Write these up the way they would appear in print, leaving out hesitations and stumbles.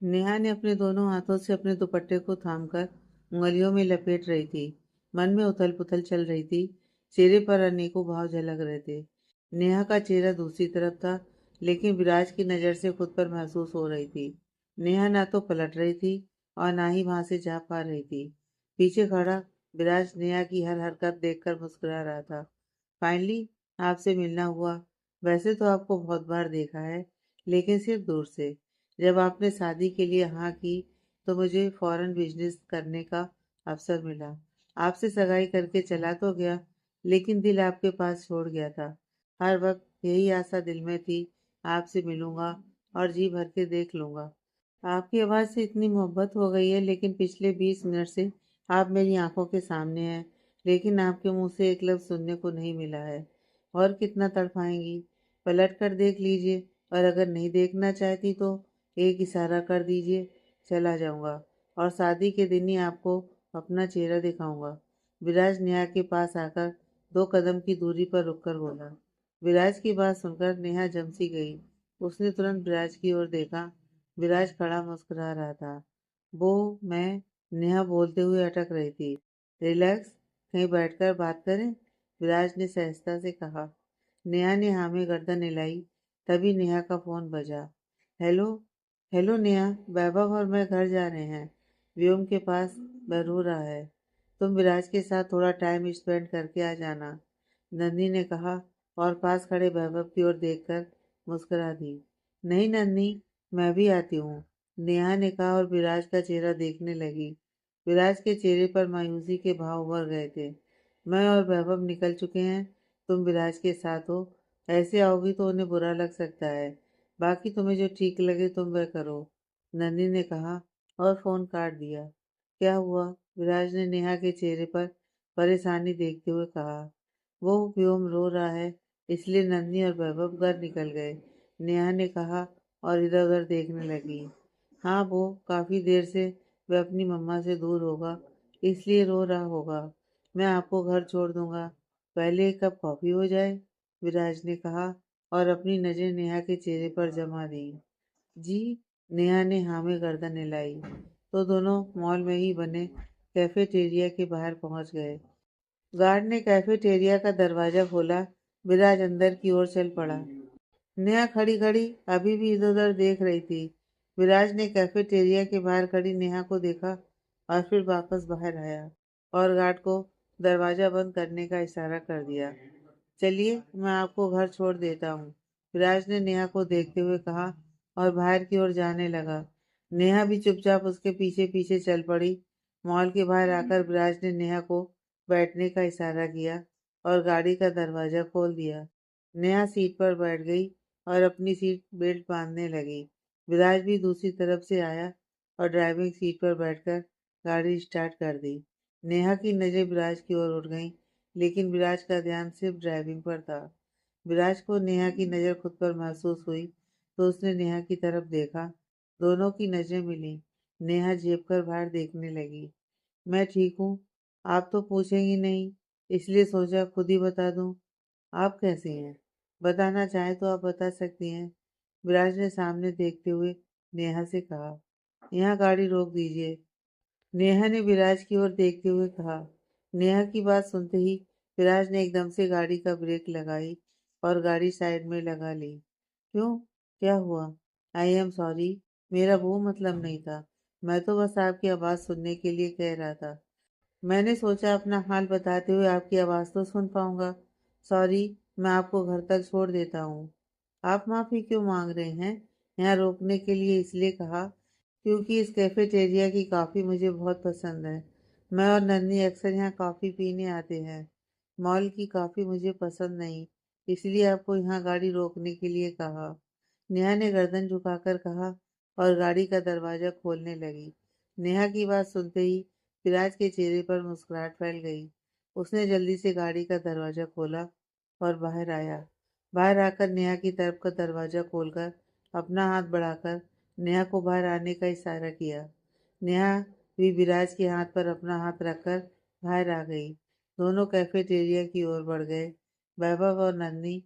नेहा ने अपने दोनों हाथों से अपने दुपट्टे को थामकर उंगलियों में लपेट रही थी। मन में उथल पुथल चल रही थी। चेहरे पर अनेकों भाव झलक रहे थे। नेहा का चेहरा दूसरी तरफ था, लेकिन विराज की नज़र से खुद पर महसूस हो रही थी। नेहा ना तो पलट रही थी और ना ही वहां से जा पा रही थी। पीछे खड़ा विराज नेहा की हर हरकत देखकर मुस्कुरा रहा था। फाइनली आपसे मिलना हुआ। वैसे तो आपको बहुत बार देखा है, लेकिन सिर्फ दूर से। जब आपने शादी के लिए हाँ की, तो मुझे फॉरेन बिजनेस करने का अवसर मिला। आपसे सगाई करके चला तो गया, लेकिन दिल आपके पास छोड़ गया था। हर वक्त यही आशा दिल में थी, आपसे मिलूंगा और जी भर के देख लूंगा। आपकी आवाज़ से इतनी मोहब्बत हो गई है, लेकिन पिछले 20 मिनट से आप मेरी आंखों के सामने हैं, लेकिन आपके मुंह से एक लफ्ज़ सुनने को नहीं मिला है। और कितना तड़पाएंगी? पलट कर देख लीजिए, और अगर नहीं देखना चाहती तो एक इशारा कर दीजिए, चला जाऊंगा और शादी के दिन ही आपको अपना चेहरा दिखाऊंगा। विराज नेहा के पास आकर 2 कदम की दूरी पर रुककर बोला। विराज की बात सुनकर नेहा जम सी गई। उसने तुरंत विराज की ओर देखा। विराज खड़ा मुस्कुरा रहा था। वो मैं नेहा बोलते हुए अटक रही थी। रिलैक्स, कहीं बैठकर बात करें, विराज ने सहजता से कहा। नेहा ने हाँ में गर्दन हिलाई। तभी नेहा का फोन बजा। हेलो। हेलो नेहा, वैभव और मैं घर जा रहे हैं। व्योम के पास। वह रो रहा है। तुम विराज के साथ थोड़ा टाइम स्पेंड करके आ जाना, नंदी ने कहा, और पास खड़े वैभव की ओर देखकर मुस्कुरा दी। नहीं नंदी, मैं भी आती हूँ, नेहा ने कहा और विराज का चेहरा देखने लगी। विराज के चेहरे पर मायूसी के भाव उभर गए थे। मैं और वैभव निकल चुके हैं। तुम विराज के साथ हो। ऐसे आओगी तो उन्हें बुरा लग सकता है। बाकी तुम्हें जो ठीक लगे तुम वह करो, नंदी ने कहा और फोन काट दिया। क्या हुआ? विराज ने नेहा के चेहरे पर परेशानी देखते हुए कहा। वो व्योम रो रहा है, इसलिए नंदी और वैभव घर निकल गए, नेहा ने कहा और इधर उधर देखने लगी। हाँ, वो काफी देर से वह अपनी मम्मा से दूर होगा, इसलिए रो रहा होगा। मैं आपको घर छोड़ दूंगा, पहले एक कप कॉफी हो जाए, विराज ने कहा और अपनी नजर नेहा के चेहरे पर जमा दी। जी, नेहा ने हाँ में गर्दन हिलाई। तो दोनों मॉल में ही बने कैफेटेरिया के बाहर पहुंच गए। गार्ड ने कैफेटेरिया का दरवाजा खोला। विराज अंदर की ओर चल पड़ा। नेहा खड़ी खड़ी अभी भी इधर उधर देख रही थी। विराज ने कैफेटेरिया के बाहर खड़ी नेहा को देखा और फिर वापस बाहर आया और गार्ड को दरवाजा बंद करने का इशारा कर दिया। चलिए, मैं आपको घर छोड़ देता हूँ, विराज ने नेहा को देखते हुए कहा और बाहर की ओर जाने लगा। नेहा भी चुपचाप उसके पीछे पीछे चल पड़ी। मॉल के बाहर आकर विराज ने नेहा को बैठने का इशारा किया और गाड़ी का दरवाजा खोल दिया। नेहा सीट पर बैठ गई और अपनी सीट बेल्ट बांधने लगी। विराज भी दूसरी तरफ से आया और ड्राइविंग सीट पर बैठकर गाड़ी स्टार्ट कर दी। नेहा की नज़र विराज की ओर उठ गई, लेकिन विराज का ध्यान सिर्फ ड्राइविंग पर था। विराज को नेहा की नज़र खुद पर महसूस हुई, तो उसने नेहा की तरफ देखा। दोनों की नजरें मिली। नेहा झेप कर बाहर देखने लगी। मैं ठीक हूँ। आप तो पूछेंगी नहीं, इसलिए सोचा खुद ही बता दूं। आप कैसी हैं? बताना चाहें तो आप बता सकती हैं, विराज ने सामने देखते हुए नेहा से कहा। यहाँ गाड़ी रोक दीजिए, नेहा ने विराज की ओर देखते हुए कहा। नेहा की बात सुनते ही विराज ने एकदम से गाड़ी का ब्रेक लगाई और गाड़ी साइड में लगा ली। क्यों? क्या हुआ? आई एम सॉरी, मेरा वो मतलब नहीं था। मैं तो बस आपकी आवाज़ सुनने के लिए कह रहा था। मैंने सोचा अपना हाल बताते हुए आपकी आवाज़ तो सुन पाऊंगा। सॉरी, मैं आपको घर तक छोड़ देता हूँ। आप माफ़ी क्यों मांग रहे हैं? यहाँ रोकने के लिए इसलिए कहा क्योंकि इस कैफेटेरिया की कॉफ़ी मुझे बहुत पसंद है। मैं और नन्ही अक्सर यहाँ कॉफ़ी पीने आते हैं। मॉल की कॉफ़ी मुझे पसंद नहीं, इसलिए आपको यहाँ गाड़ी रोकने के लिए कहा, नेहा ने गर्दन झुकाकर कहा और गाड़ी का दरवाज़ा खोलने लगी। नेहा की बात सुनते ही विराज के चेहरे पर मुस्कुराहट फैल गई। उसने जल्दी से गाड़ी का दरवाज़ा खोला और बाहर आया। बाहर आकर नेहा की तरफ का दरवाज़ा खोलकर अपना हाथ बढ़ाकर नेहा को बाहर आने का इशारा किया। नेहा भी विराज के हाथ पर अपना हाथ रखकर बाहर आ गई। दोनों कैफेटेरिया की ओर बढ़ गए। वैभव और नंदनी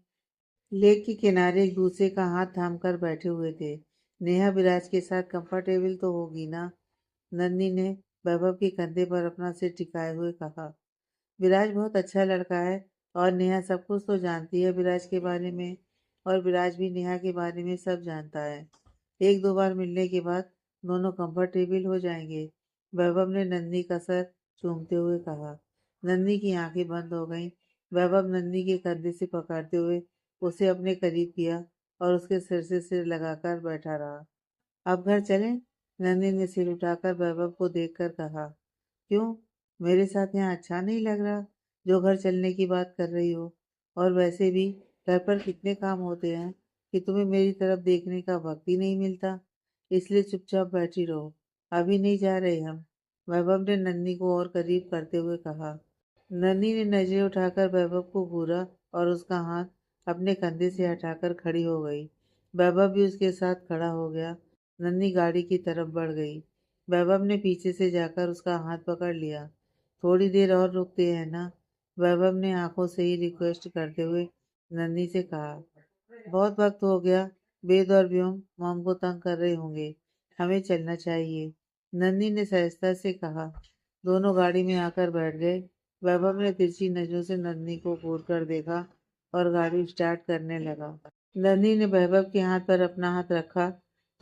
लेक के किनारे एक दूसरे का हाथ थामकर बैठे हुए थे। नेहा विराज के साथ कंफर्टेबल तो होगी ना? नन्ही ने वैभव के कंधे पर अपना सिर टिकाए हुए कहा। विराज बहुत अच्छा लड़का है और नेहा सब कुछ तो जानती है विराज के बारे में, और विराज भी नेहा के बारे में सब जानता है। एक दो बार मिलने के बाद दोनों कंफर्टेबल हो जाएंगे। वैभव ने नन्ही का सर चूमते हुए कहा। नन्ही की आंखें बंद हो गईं। वैभव नन्ही के कंधे से पकड़ते हुए उसे अपने करीब किया और उसके सिर से सिर लगाकर बैठा रहा। अब घर चलें? नन्ही ने सिर उठाकर वैभव को देखकर कहा। क्यों? मेरे साथ यहाँ अच्छा नहीं लग रहा जो घर चलने की बात कर रही हो? और वैसे भी घर पर कितने काम होते हैं कि तुम्हें मेरी तरफ देखने का वक्त ही नहीं मिलता। इसलिए चुपचाप बैठी रहो। अभी नहीं जा रहे हम। वैभव ने नन्ही को और करीब करते हुए कहा। नन्ही ने नजरें उठाकर वैभव को घूरा और उसका हाथ अपने कंधे से हटाकर खड़ी हो गई। वैभव भी उसके साथ खड़ा हो गया। नन्ही गाड़ी की तरफ बढ़ गई। वैभव ने पीछे से जाकर उसका हाथ पकड़ लिया। थोड़ी देर और रुकते हैं ना? वैभव ने आंखों से ही रिक्वेस्ट करते हुए नन्ही से कहा। बहुत वक्त हो गया। वेद और व्योम मॉम को तंग कर रहे होंगे। हमें चलना चाहिए। नन्ही ने सहजता से कहा। दोनों गाड़ी में आकर बैठ गए। वैभव ने तिरछी नजरों से नन्ही को घूर कर देखा और गाड़ी स्टार्ट करने लगा। नन्ही ने वैभव के हाथ पर अपना हाथ रखा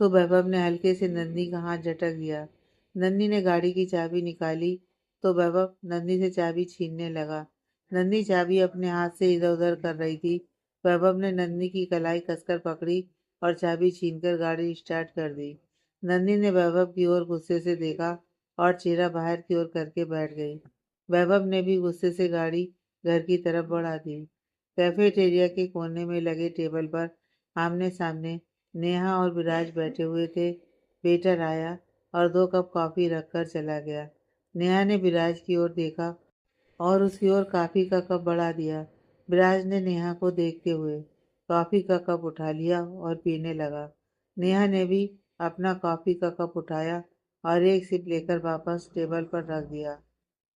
तो वैभव ने हल्के से नन्ही का हाथ झटक दिया। नन्ही ने गाड़ी की चाबी निकाली तो वैभव नन्ही से चाबी छीनने लगा। नन्ही चाबी अपने हाथ से इधर उधर कर रही थी। वैभव ने नन्ही की कलाई कसकर पकड़ी और चाबी छीनकर गाड़ी स्टार्ट कर दी। नन्ही ने वैभव की ओर गुस्से से देखा और चेहरा बाहर की ओर करके बैठ गई। वैभव ने भी गुस्से से गाड़ी घर की तरफ बढ़ा दी। कैफेटेरिया के कोने में लगे टेबल पर आमने सामने नेहा और विराज बैठे हुए थे। वेटर आया और 2 कप कॉफी रखकर चला गया। नेहा ने विराज की ओर देखा और उसकी ओर कॉफी का कप बढ़ा दिया। विराज ने नेहा को देखते हुए कॉफी का कप उठा लिया और पीने लगा। नेहा ने भी अपना कॉफी का कप उठाया और एक सिप लेकर वापस टेबल पर रख दिया।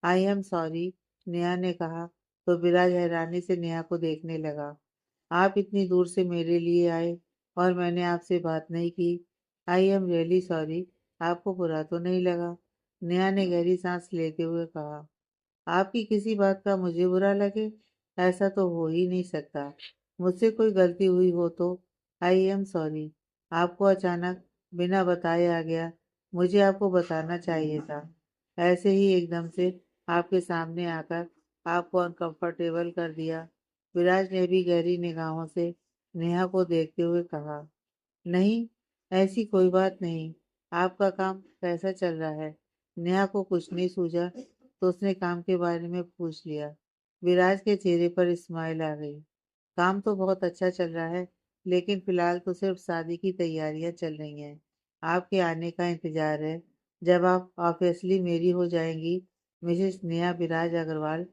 आई एम सॉरी, नेहा ने कहा तो विराज हैरानी से नेहा को देखने लगा। आप इतनी दूर से मेरे लिए आए और मैंने आपसे बात नहीं की। I am really sorry. आपको बुरा तो नहीं लगा? नेहा ने गहरी सांस लेते हुए कहा। आपकी किसी बात का मुझे बुरा लगे, ऐसा तो हो ही नहीं सकता। मुझसे कोई गलती हुई हो तो आई एम सॉरी। आपको अचानक बिना बताए आ गया। मुझे आपको बताना चाहिए था। ऐसे ही एकदम से आपके सामने आकर आपको अनकंफर्टेबल कर दिया। विराज ने भी गहरी निगाहों से नेहा को देखते हुए कहा। नहीं, ऐसी कोई बात नहीं। आपका काम कैसा चल रहा है? नेहा को कुछ नहीं सूझा तो उसने काम के बारे में पूछ लिया। विराज के चेहरे पर स्माइल आ गई। काम तो बहुत अच्छा चल रहा है, लेकिन फिलहाल तो सिर्फ शादी की तैयारियां चल रही हैं। आपके आने का इंतजार है। जब आप ऑब्वियसली मेरी हो जाएंगी, मिसेस नेहा विराज अग्रवाल।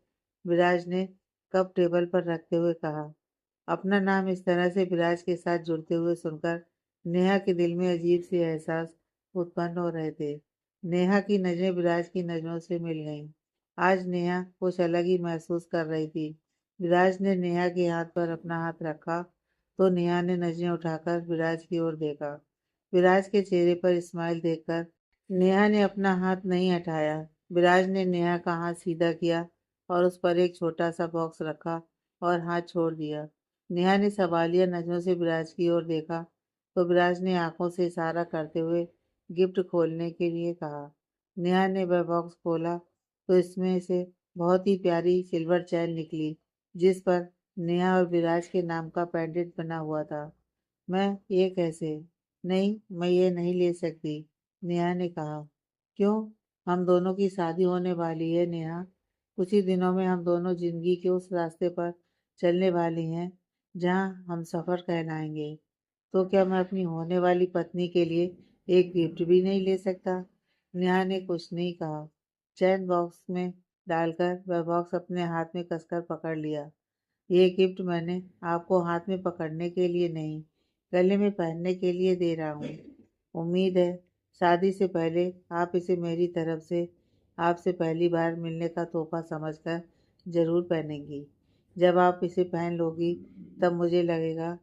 विराज ने कप टेबल पर रखते हुए कहा। अपना नाम इस तरह से विराज के साथ जुड़ते हुए सुनकर नेहा के दिल में अजीब से एहसास उत्पन्न हो रहे थे। नेहा की नजरें विराज की नजरों से मिल गईं। आज नेहा कुछ अलग ही महसूस कर रही थी। विराज ने नेहा के हाथ पर अपना हाथ रखा तो नेहा ने नजरें उठाकर विराज की ओर देखा। विराज के चेहरे पर स्माइल देखकर नेहा ने अपना हाथ नहीं हटाया। विराज ने नेहा का हाथ सीधा किया और उस पर एक छोटा सा बॉक्स रखा और हाथ छोड़ दिया। नेहा ने सवालिया नजरों से विराज की ओर देखा तो विराज ने आंखों से इशारा करते हुए गिफ्ट खोलने के लिए कहा। नेहा ने वह बॉक्स खोला तो इसमें से बहुत ही प्यारी सिल्वर चैन निकली जिस पर नेहा और विराज के नाम का पेंडेंट बना हुआ था। मैं ये कैसे? नहीं, मैं ये नहीं ले सकती, नेहा ने कहा। क्यों? हम दोनों की शादी होने वाली है नेहा। कुछ ही दिनों में हम दोनों जिंदगी के उस रास्ते पर चलने वाली हैं जहां हम सफर कहलाएंगे। तो क्या मैं अपनी होने वाली पत्नी के लिए एक गिफ्ट भी नहीं ले सकता? नेहा ने कुछ नहीं कहा। चैन बॉक्स में डालकर वह बॉक्स अपने हाथ में कसकर पकड़ लिया। ये गिफ्ट मैंने आपको हाथ में पकड़ने के लिए नहीं, गले में पहनने के लिए दे रहा हूँ। उम्मीद है शादी से पहले आप इसे मेरी तरफ से आपसे पहली बार मिलने का तोहफा समझकर जरूर पहनेंगी। जब आप इसे पहन लोगी तब मुझे लगेगा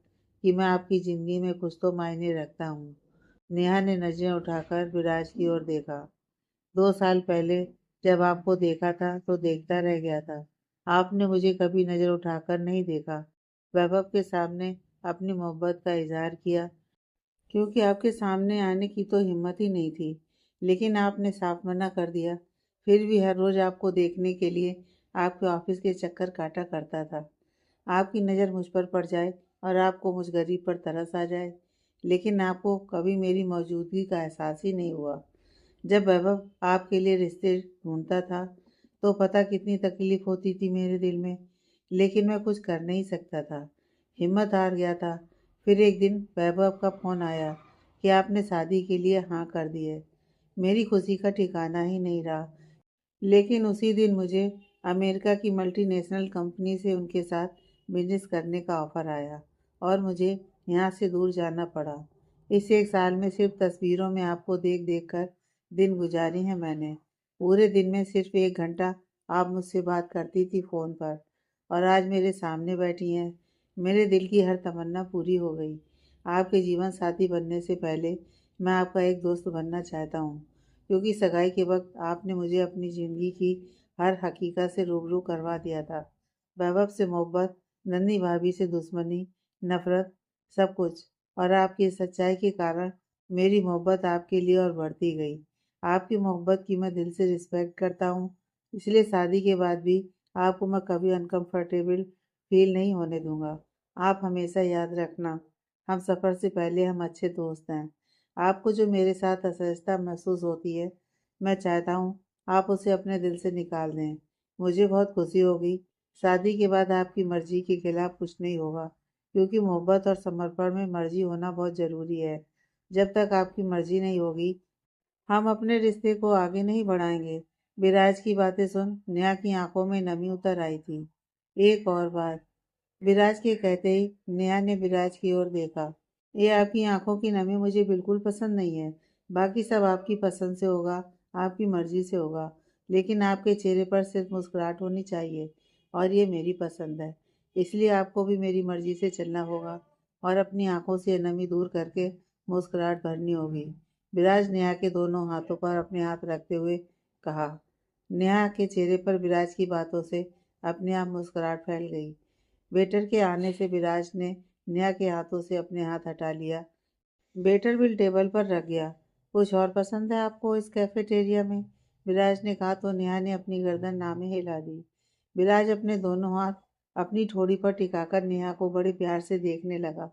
कि मैं आपकी ज़िंदगी में कुछ तो मायने रखता हूँ। नेहा ने नजरें उठाकर विराज की ओर देखा। 2 साल पहले जब आपको देखा था तो देखता रह गया था। आपने मुझे कभी नजर उठाकर नहीं देखा। वैभव के सामने अपनी मोहब्बत का इजहार किया क्योंकि आपके सामने आने की तो हिम्मत ही नहीं थी। लेकिन आपने साफ मना कर दिया। फिर भी हर रोज आपको देखने के लिए आपके ऑफिस के चक्कर काटा करता था। आपकी नज़र मुझ पर पड़ जाए और आपको मुझ गरीब पर तरस आ जाए। लेकिन आपको कभी मेरी मौजूदगी का एहसास ही नहीं हुआ। जब वैभव आपके लिए रिश्ते ढूंढता था तो पता कितनी तकलीफ होती थी मेरे दिल में। लेकिन मैं कुछ कर नहीं सकता था। हिम्मत हार गया था। फिर एक दिन वैभव का फ़ोन आया कि आपने शादी के लिए हाँ कर दी है। मेरी खुशी का ठिकाना ही नहीं रहा। लेकिन उसी दिन मुझे अमेरिका की मल्टीनेशनल कंपनी से उनके साथ बिजनेस करने का ऑफर आया और मुझे यहाँ से दूर जाना पड़ा। इस 1 साल में सिर्फ तस्वीरों में आपको देख देख कर दिन गुजारी हैं मैंने। पूरे दिन में सिर्फ 1 घंटा आप मुझसे बात करती थी फ़ोन पर और आज मेरे सामने बैठी हैं। मेरे दिल की हर तमन्ना पूरी हो गई। आपके जीवन साथी बनने से पहले मैं आपका एक दोस्त बनना चाहता हूँ क्योंकि सगाई के वक्त आपने मुझे अपनी ज़िंदगी की हर हकीकत से रूबरू करवा दिया था। वैभव से मोहब्बत, नन्ही भाभी से दुश्मनी, नफ़रत, सब कुछ। और आपकी इस सच्चाई के कारण मेरी मोहब्बत आपके लिए और बढ़ती गई। आपकी मोहब्बत की मैं दिल से रिस्पेक्ट करता हूँ, इसलिए शादी के बाद भी आपको मैं कभी अनकंफर्टेबल फील नहीं होने दूंगा। आप हमेशा याद रखना, हम सफ़र से पहले हम अच्छे दोस्त हैं। आपको जो मेरे साथ असहजता महसूस होती है, मैं चाहता हूँ आप उसे अपने दिल से निकाल दें। मुझे बहुत खुशी होगी। शादी के बाद आपकी मर्जी के खिलाफ कुछ नहीं होगा क्योंकि मोहब्बत और समर्पण में मर्जी होना बहुत ज़रूरी है। जब तक आपकी मर्जी नहीं होगी हम अपने रिश्ते को आगे नहीं बढ़ाएंगे। विराज की बातें सुन नेहा की आंखों में नमी उतर आई थी। एक और बात, विराज के कहते ही नेहा ने विराज की ओर देखा। ये आपकी आंखों की नमी मुझे बिल्कुल पसंद नहीं है। बाकी सब आपकी पसंद से होगा, आपकी मर्जी से होगा, लेकिन आपके चेहरे पर सिर्फ मुस्कुराहट होनी चाहिए और ये मेरी पसंद है। इसलिए आपको भी मेरी मर्जी से चलना होगा और अपनी आंखों से ये नमी दूर करके मुस्कुराहट भरनी होगी। विराज नेहा के दोनों हाथों पर अपने हाथ रखते हुए कहा। नेहा के चेहरे पर विराज की बातों से अपने आप मुस्कुराहट फैल गई। वेटर के आने से विराज ने नेहा के हाथों से अपने हाथ हटा लिया। वेटर बिल टेबल पर रख गया। कुछ और पसंद है आपको इस कैफेटेरिया में? विराज ने कहा तो नेहा ने अपनी गर्दन नामे हिला दी। विराज अपने दोनों हाथ अपनी ठोड़ी पर टिकाकर नेहा को बड़े प्यार से देखने लगा।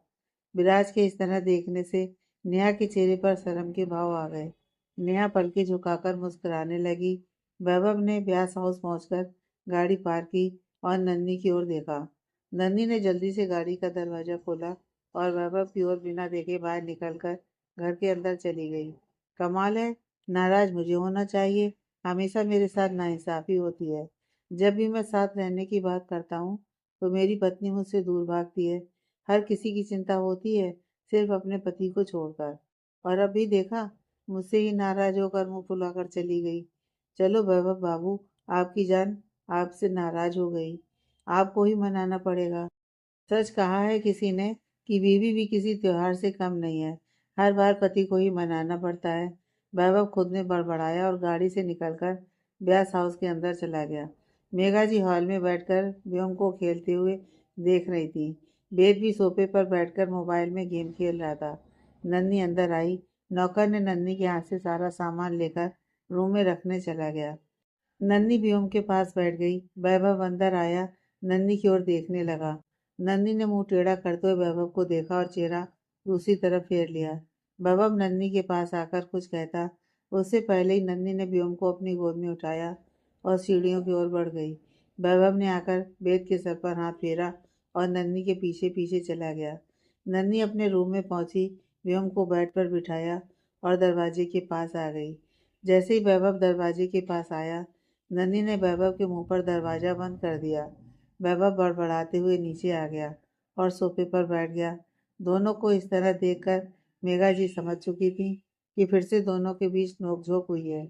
विराज के इस तरह देखने से नेहा के चेहरे पर शर्म के भाव आ गए। नेहा पलके झुकाकर मुस्कुराने लगी। वैभव ने ब्यास हाउस पहुंचकर गाड़ी पार की और नन्ही की ओर देखा। नन्ही ने जल्दी से गाड़ी का दरवाजा खोला और वैभव की ओर बिना देखे बाहर निकलकर घर के अंदर चली गई। कमाल है, नाराज मुझे होना चाहिए। हमेशा मेरे साथ नाइंसाफी होती है। जब भी मैं साथ रहने की बात करता हूँ तो मेरी पत्नी मुझसे दूर भागती है। हर किसी की चिंता होती है सिर्फ अपने पति को छोड़कर। और अभी देखा, मुझसे ही नाराज होकर मुंह फुलाकर चली गई। चलो वैभव बाबू, आपकी जान आपसे नाराज हो गई, आपको ही मनाना पड़ेगा। सच कहा है किसी ने कि बीवी भी किसी त्योहार से कम नहीं है। हर बार पति को ही मनाना पड़ता है। वैभव खुद ने बड़बड़ाया और गाड़ी से निकलकर ब्यास हाउस के अंदर चला गया। मेघा जी हॉल में बैठकर व्योम को खेलते हुए देख रही थी। वेद भी सोफे पर बैठकर मोबाइल में गेम खेल रहा था। नन्ही अंदर आई। नौकर ने नन्ही के हाथ से सारा सामान लेकर रूम में रखने चला गया। नन्ही व्योम के पास बैठ गई। वैभव अंदर आया, नन्ही की ओर देखने लगा। नन्ही ने मुंह टेढ़ा करते हुए वैभव को देखा और चेहरा दूसरी तरफ फेर लिया। वैभव नन्ही के पास आकर कुछ कहता, उससे पहले ही नन्ही ने व्योम को अपनी गोद में उठाया और सीढ़ियों की ओर बढ़ गई। वैभव ने आकर वेद के सर पर हाथ फेरा और नन्ही के पीछे पीछे चला गया। नन्ही अपने रूम में पहुंची, व्योम को बेड पर बिठाया और दरवाजे के पास आ गई। जैसे ही वैभव दरवाजे के पास आया, नन्ही ने वैभव के मुंह पर दरवाजा बंद कर दिया। वैभव बड़बड़ाते हुए नीचे आ गया और सोफे पर बैठ गया। दोनों को इस तरह देखकर मेघा जी समझ चुकी थी कि फिर से दोनों के बीच नोकझोंक हुई है।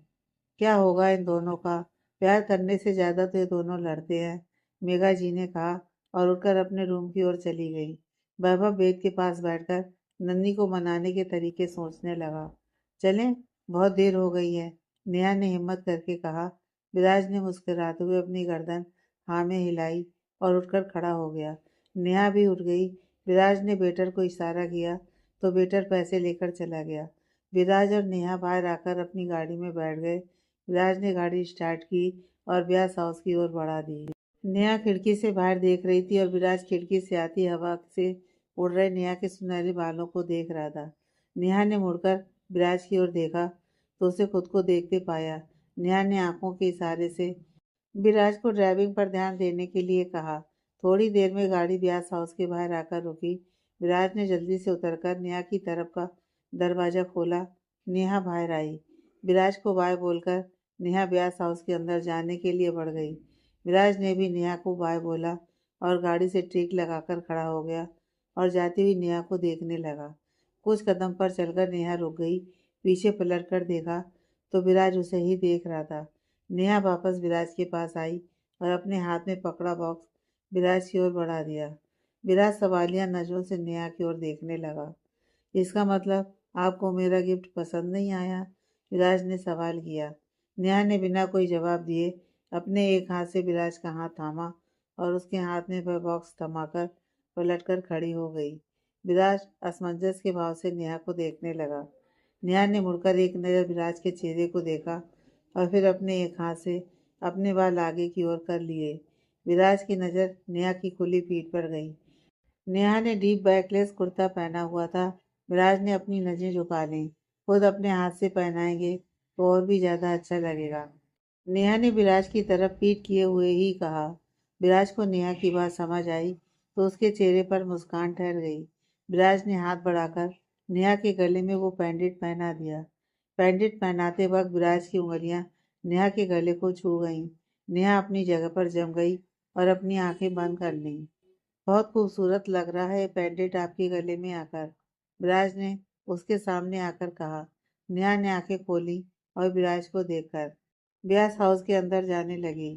क्या होगा इन दोनों का? प्यार करने से ज्यादा तो ये दोनों लड़ते हैं, मेघा जी ने कहा और उठकर अपने रूम की ओर चली गई। वैभव बेड के पास बैठकर नन्ही को मनाने के तरीके सोचने लगा। चलें, बहुत देर हो गई है, नेहा ने हिम्मत करके कहा। विराज ने मुस्कुराते हुए अपनी गर्दन हाँ में हिलाई और उठकर खड़ा हो गया। नेहा भी उठ गई। विराज ने वेटर को इशारा किया तो वेटर पैसे लेकर चला गया। विराज और नेहा बाहर आकर अपनी गाड़ी में बैठ गए। विराज ने गाड़ी स्टार्ट की और ब्यास हाउस की ओर बढ़ा दी। नेहा खिड़की से बाहर देख रही थी और विराज खिड़की से आती हवा से उड़ रहे नेहा के सुनहरे बालों को देख रहा था। नेहा ने मुड़कर विराज की ओर देखा तो उसे खुद को देखते पाया। नेहा ने आंखों के इशारे से विराज को ड्राइविंग पर ध्यान देने के लिए कहा। थोड़ी देर में गाड़ी ब्यास हाउस के बाहर आकर रुकी। विराज ने जल्दी से उतरकर नेहा की तरफ का दरवाजा खोला। नेहा बाहर आई। विराज को बाय बोलकर नेहा ब्यास हाउस के अंदर जाने के लिए बढ़ गई। विराज ने भी नेहा को बाय बोला और गाड़ी से ट्रिक लगाकर खड़ा हो गया और जाती हुई नेहा को देखने लगा। कुछ कदम पर चलकर नेहा रुक गई। पीछे पलट कर देखा तो विराज उसे ही देख रहा था। नेहा वापस विराज के पास आई और अपने हाथ में पकड़ा बॉक्स विराज की ओर बढ़ा दिया। विराज सवालिया नजरों से नेहा की ओर देखने लगा। इसका मतलब आपको मेरा गिफ्ट पसंद नहीं आया? विराज ने सवाल किया। नेहा ने बिना कोई जवाब दिए अपने एक हाथ से विराज का हाथ थामा और उसके हाथ में वह बॉक्स थमाकर पलटकर खड़ी हो गई। विराज असमंजस के भाव से नेहा को देखने लगा। नेहा ने मुड़कर एक नज़र विराज के चेहरे को देखा और फिर अपने एक हाथ से अपने बाल आगे की ओर कर लिए। विराज की नज़र नेहा की खुली पीठ पर गई। नेहा ने डीप बैकलेस कुर्ता पहना हुआ था। विराज ने अपनी नज़रें झुका लीं। खुद अपने हाथ से पहनाएंगे तो और भी ज़्यादा अच्छा लगेगा। नेहा ने विराज की तरफ पीठ किए हुए ही कहा। विराज को नेहा की बात समझ आई तो उसके चेहरे पर मुस्कान ठहर गई। विराज ने हाथ बढ़ाकर नेहा के गले में वो पेंडेंट पहना दिया। पेंडेंट पहनाते वक्त विराज की उंगलियां नेहा के गले को छू गईं। नेहा अपनी जगह पर जम गई और अपनी आंखें बंद कर लीं। बहुत खूबसूरत लग रहा है पेंडेंट आपके गले में आकर, विराज ने उसके सामने आकर कहा। नेहा ने आंखें खोली और विराज को देखकर ब्यास हाउस के अंदर जाने लगी।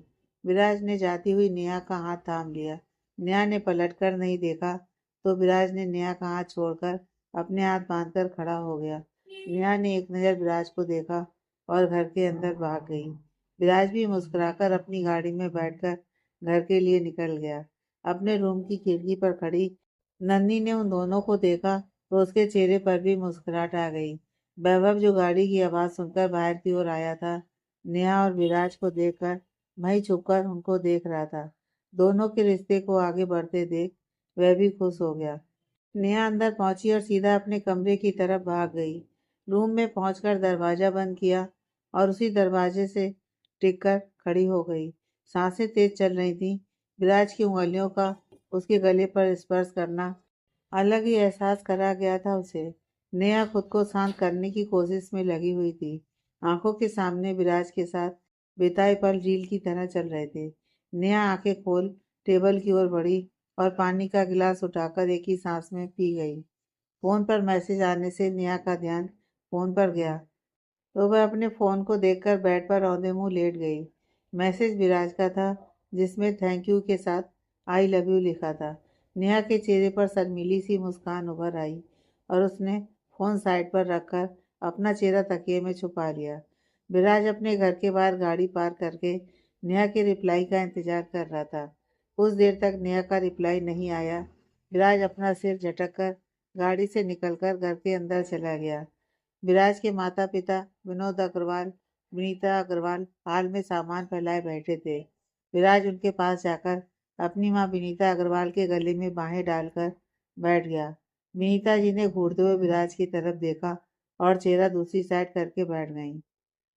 विराज ने जाती हुई नेहा का हाथ थाम लिया। नेहा ने पलटकर नहीं देखा तो विराज ने नेहा का हाथ छोड़कर अपने हाथ बांधकर खड़ा हो गया। नेहा ने एक नज़र विराज को देखा और घर के अंदर भाग गई। विराज भी मुस्कुराकर अपनी गाड़ी में बैठकर घर के लिए निकल गया। अपने रूम की खिड़की पर खड़ी नन्ही ने उन दोनों को देखा तो उसके चेहरे पर भी मुस्कुराहट आ गई। वैभव जो गाड़ी की आवाज़ सुनकर बाहर की ओर आया था, नेहा और विराज को देखकर वहीं छुपकर उनको देख रहा था। दोनों के रिश्ते को आगे बढ़ते देख वह भी खुश हो गया। नेहा अंदर पहुंची और सीधा अपने कमरे की तरफ भाग गई। रूम में पहुंचकर दरवाजा बंद किया और उसी दरवाजे से टिककर खड़ी हो गई। सांसें तेज चल रही थीं। विराज की उंगलियों का उसके गले पर स्पर्श करना अलग ही एहसास करा गया था उसे। नेहा खुद को शांत करने की कोशिश में लगी हुई थी। आंखों के सामने विराज के साथ बिताए पल रील की तरह चल रहे थे। नेहा आंखें खोल टेबल की ओर बढ़ी और पानी का गिलास उठाकर एक ही सांस में पी गई। फोन पर मैसेज आने से नेहा का ध्यान फोन पर गया तो वह अपने फोन को देखकर बेड पर औंधे मुंह लेट गई। मैसेज विराज का था जिसमें थैंक यू के साथ आई लव यू लिखा था। नेहा के चेहरे पर शर्मीली सी मुस्कान उभर आई और उसने फोन साइड पर रखकर अपना चेहरा तकिए में छुपा लिया। विराज अपने घर के बाहर गाड़ी पार्क करके नेहा के रिप्लाई का इंतजार कर रहा था। कुछ देर तक नेहा का रिप्लाई नहीं आया। विराज अपना सिर झटक कर गाड़ी से निकलकर घर के अंदर चला गया। विराज के माता पिता विनोद अग्रवाल विनीता अग्रवाल हाल में सामान फैलाए बैठे थे। विराज उनके पास जाकर अपनी मां विनीता अग्रवाल के गले में बाहें डालकर बैठ गया। विनीता जी ने घूरते हुए विराज की तरफ देखा और चेहरा दूसरी साइड करके बैठ गईं।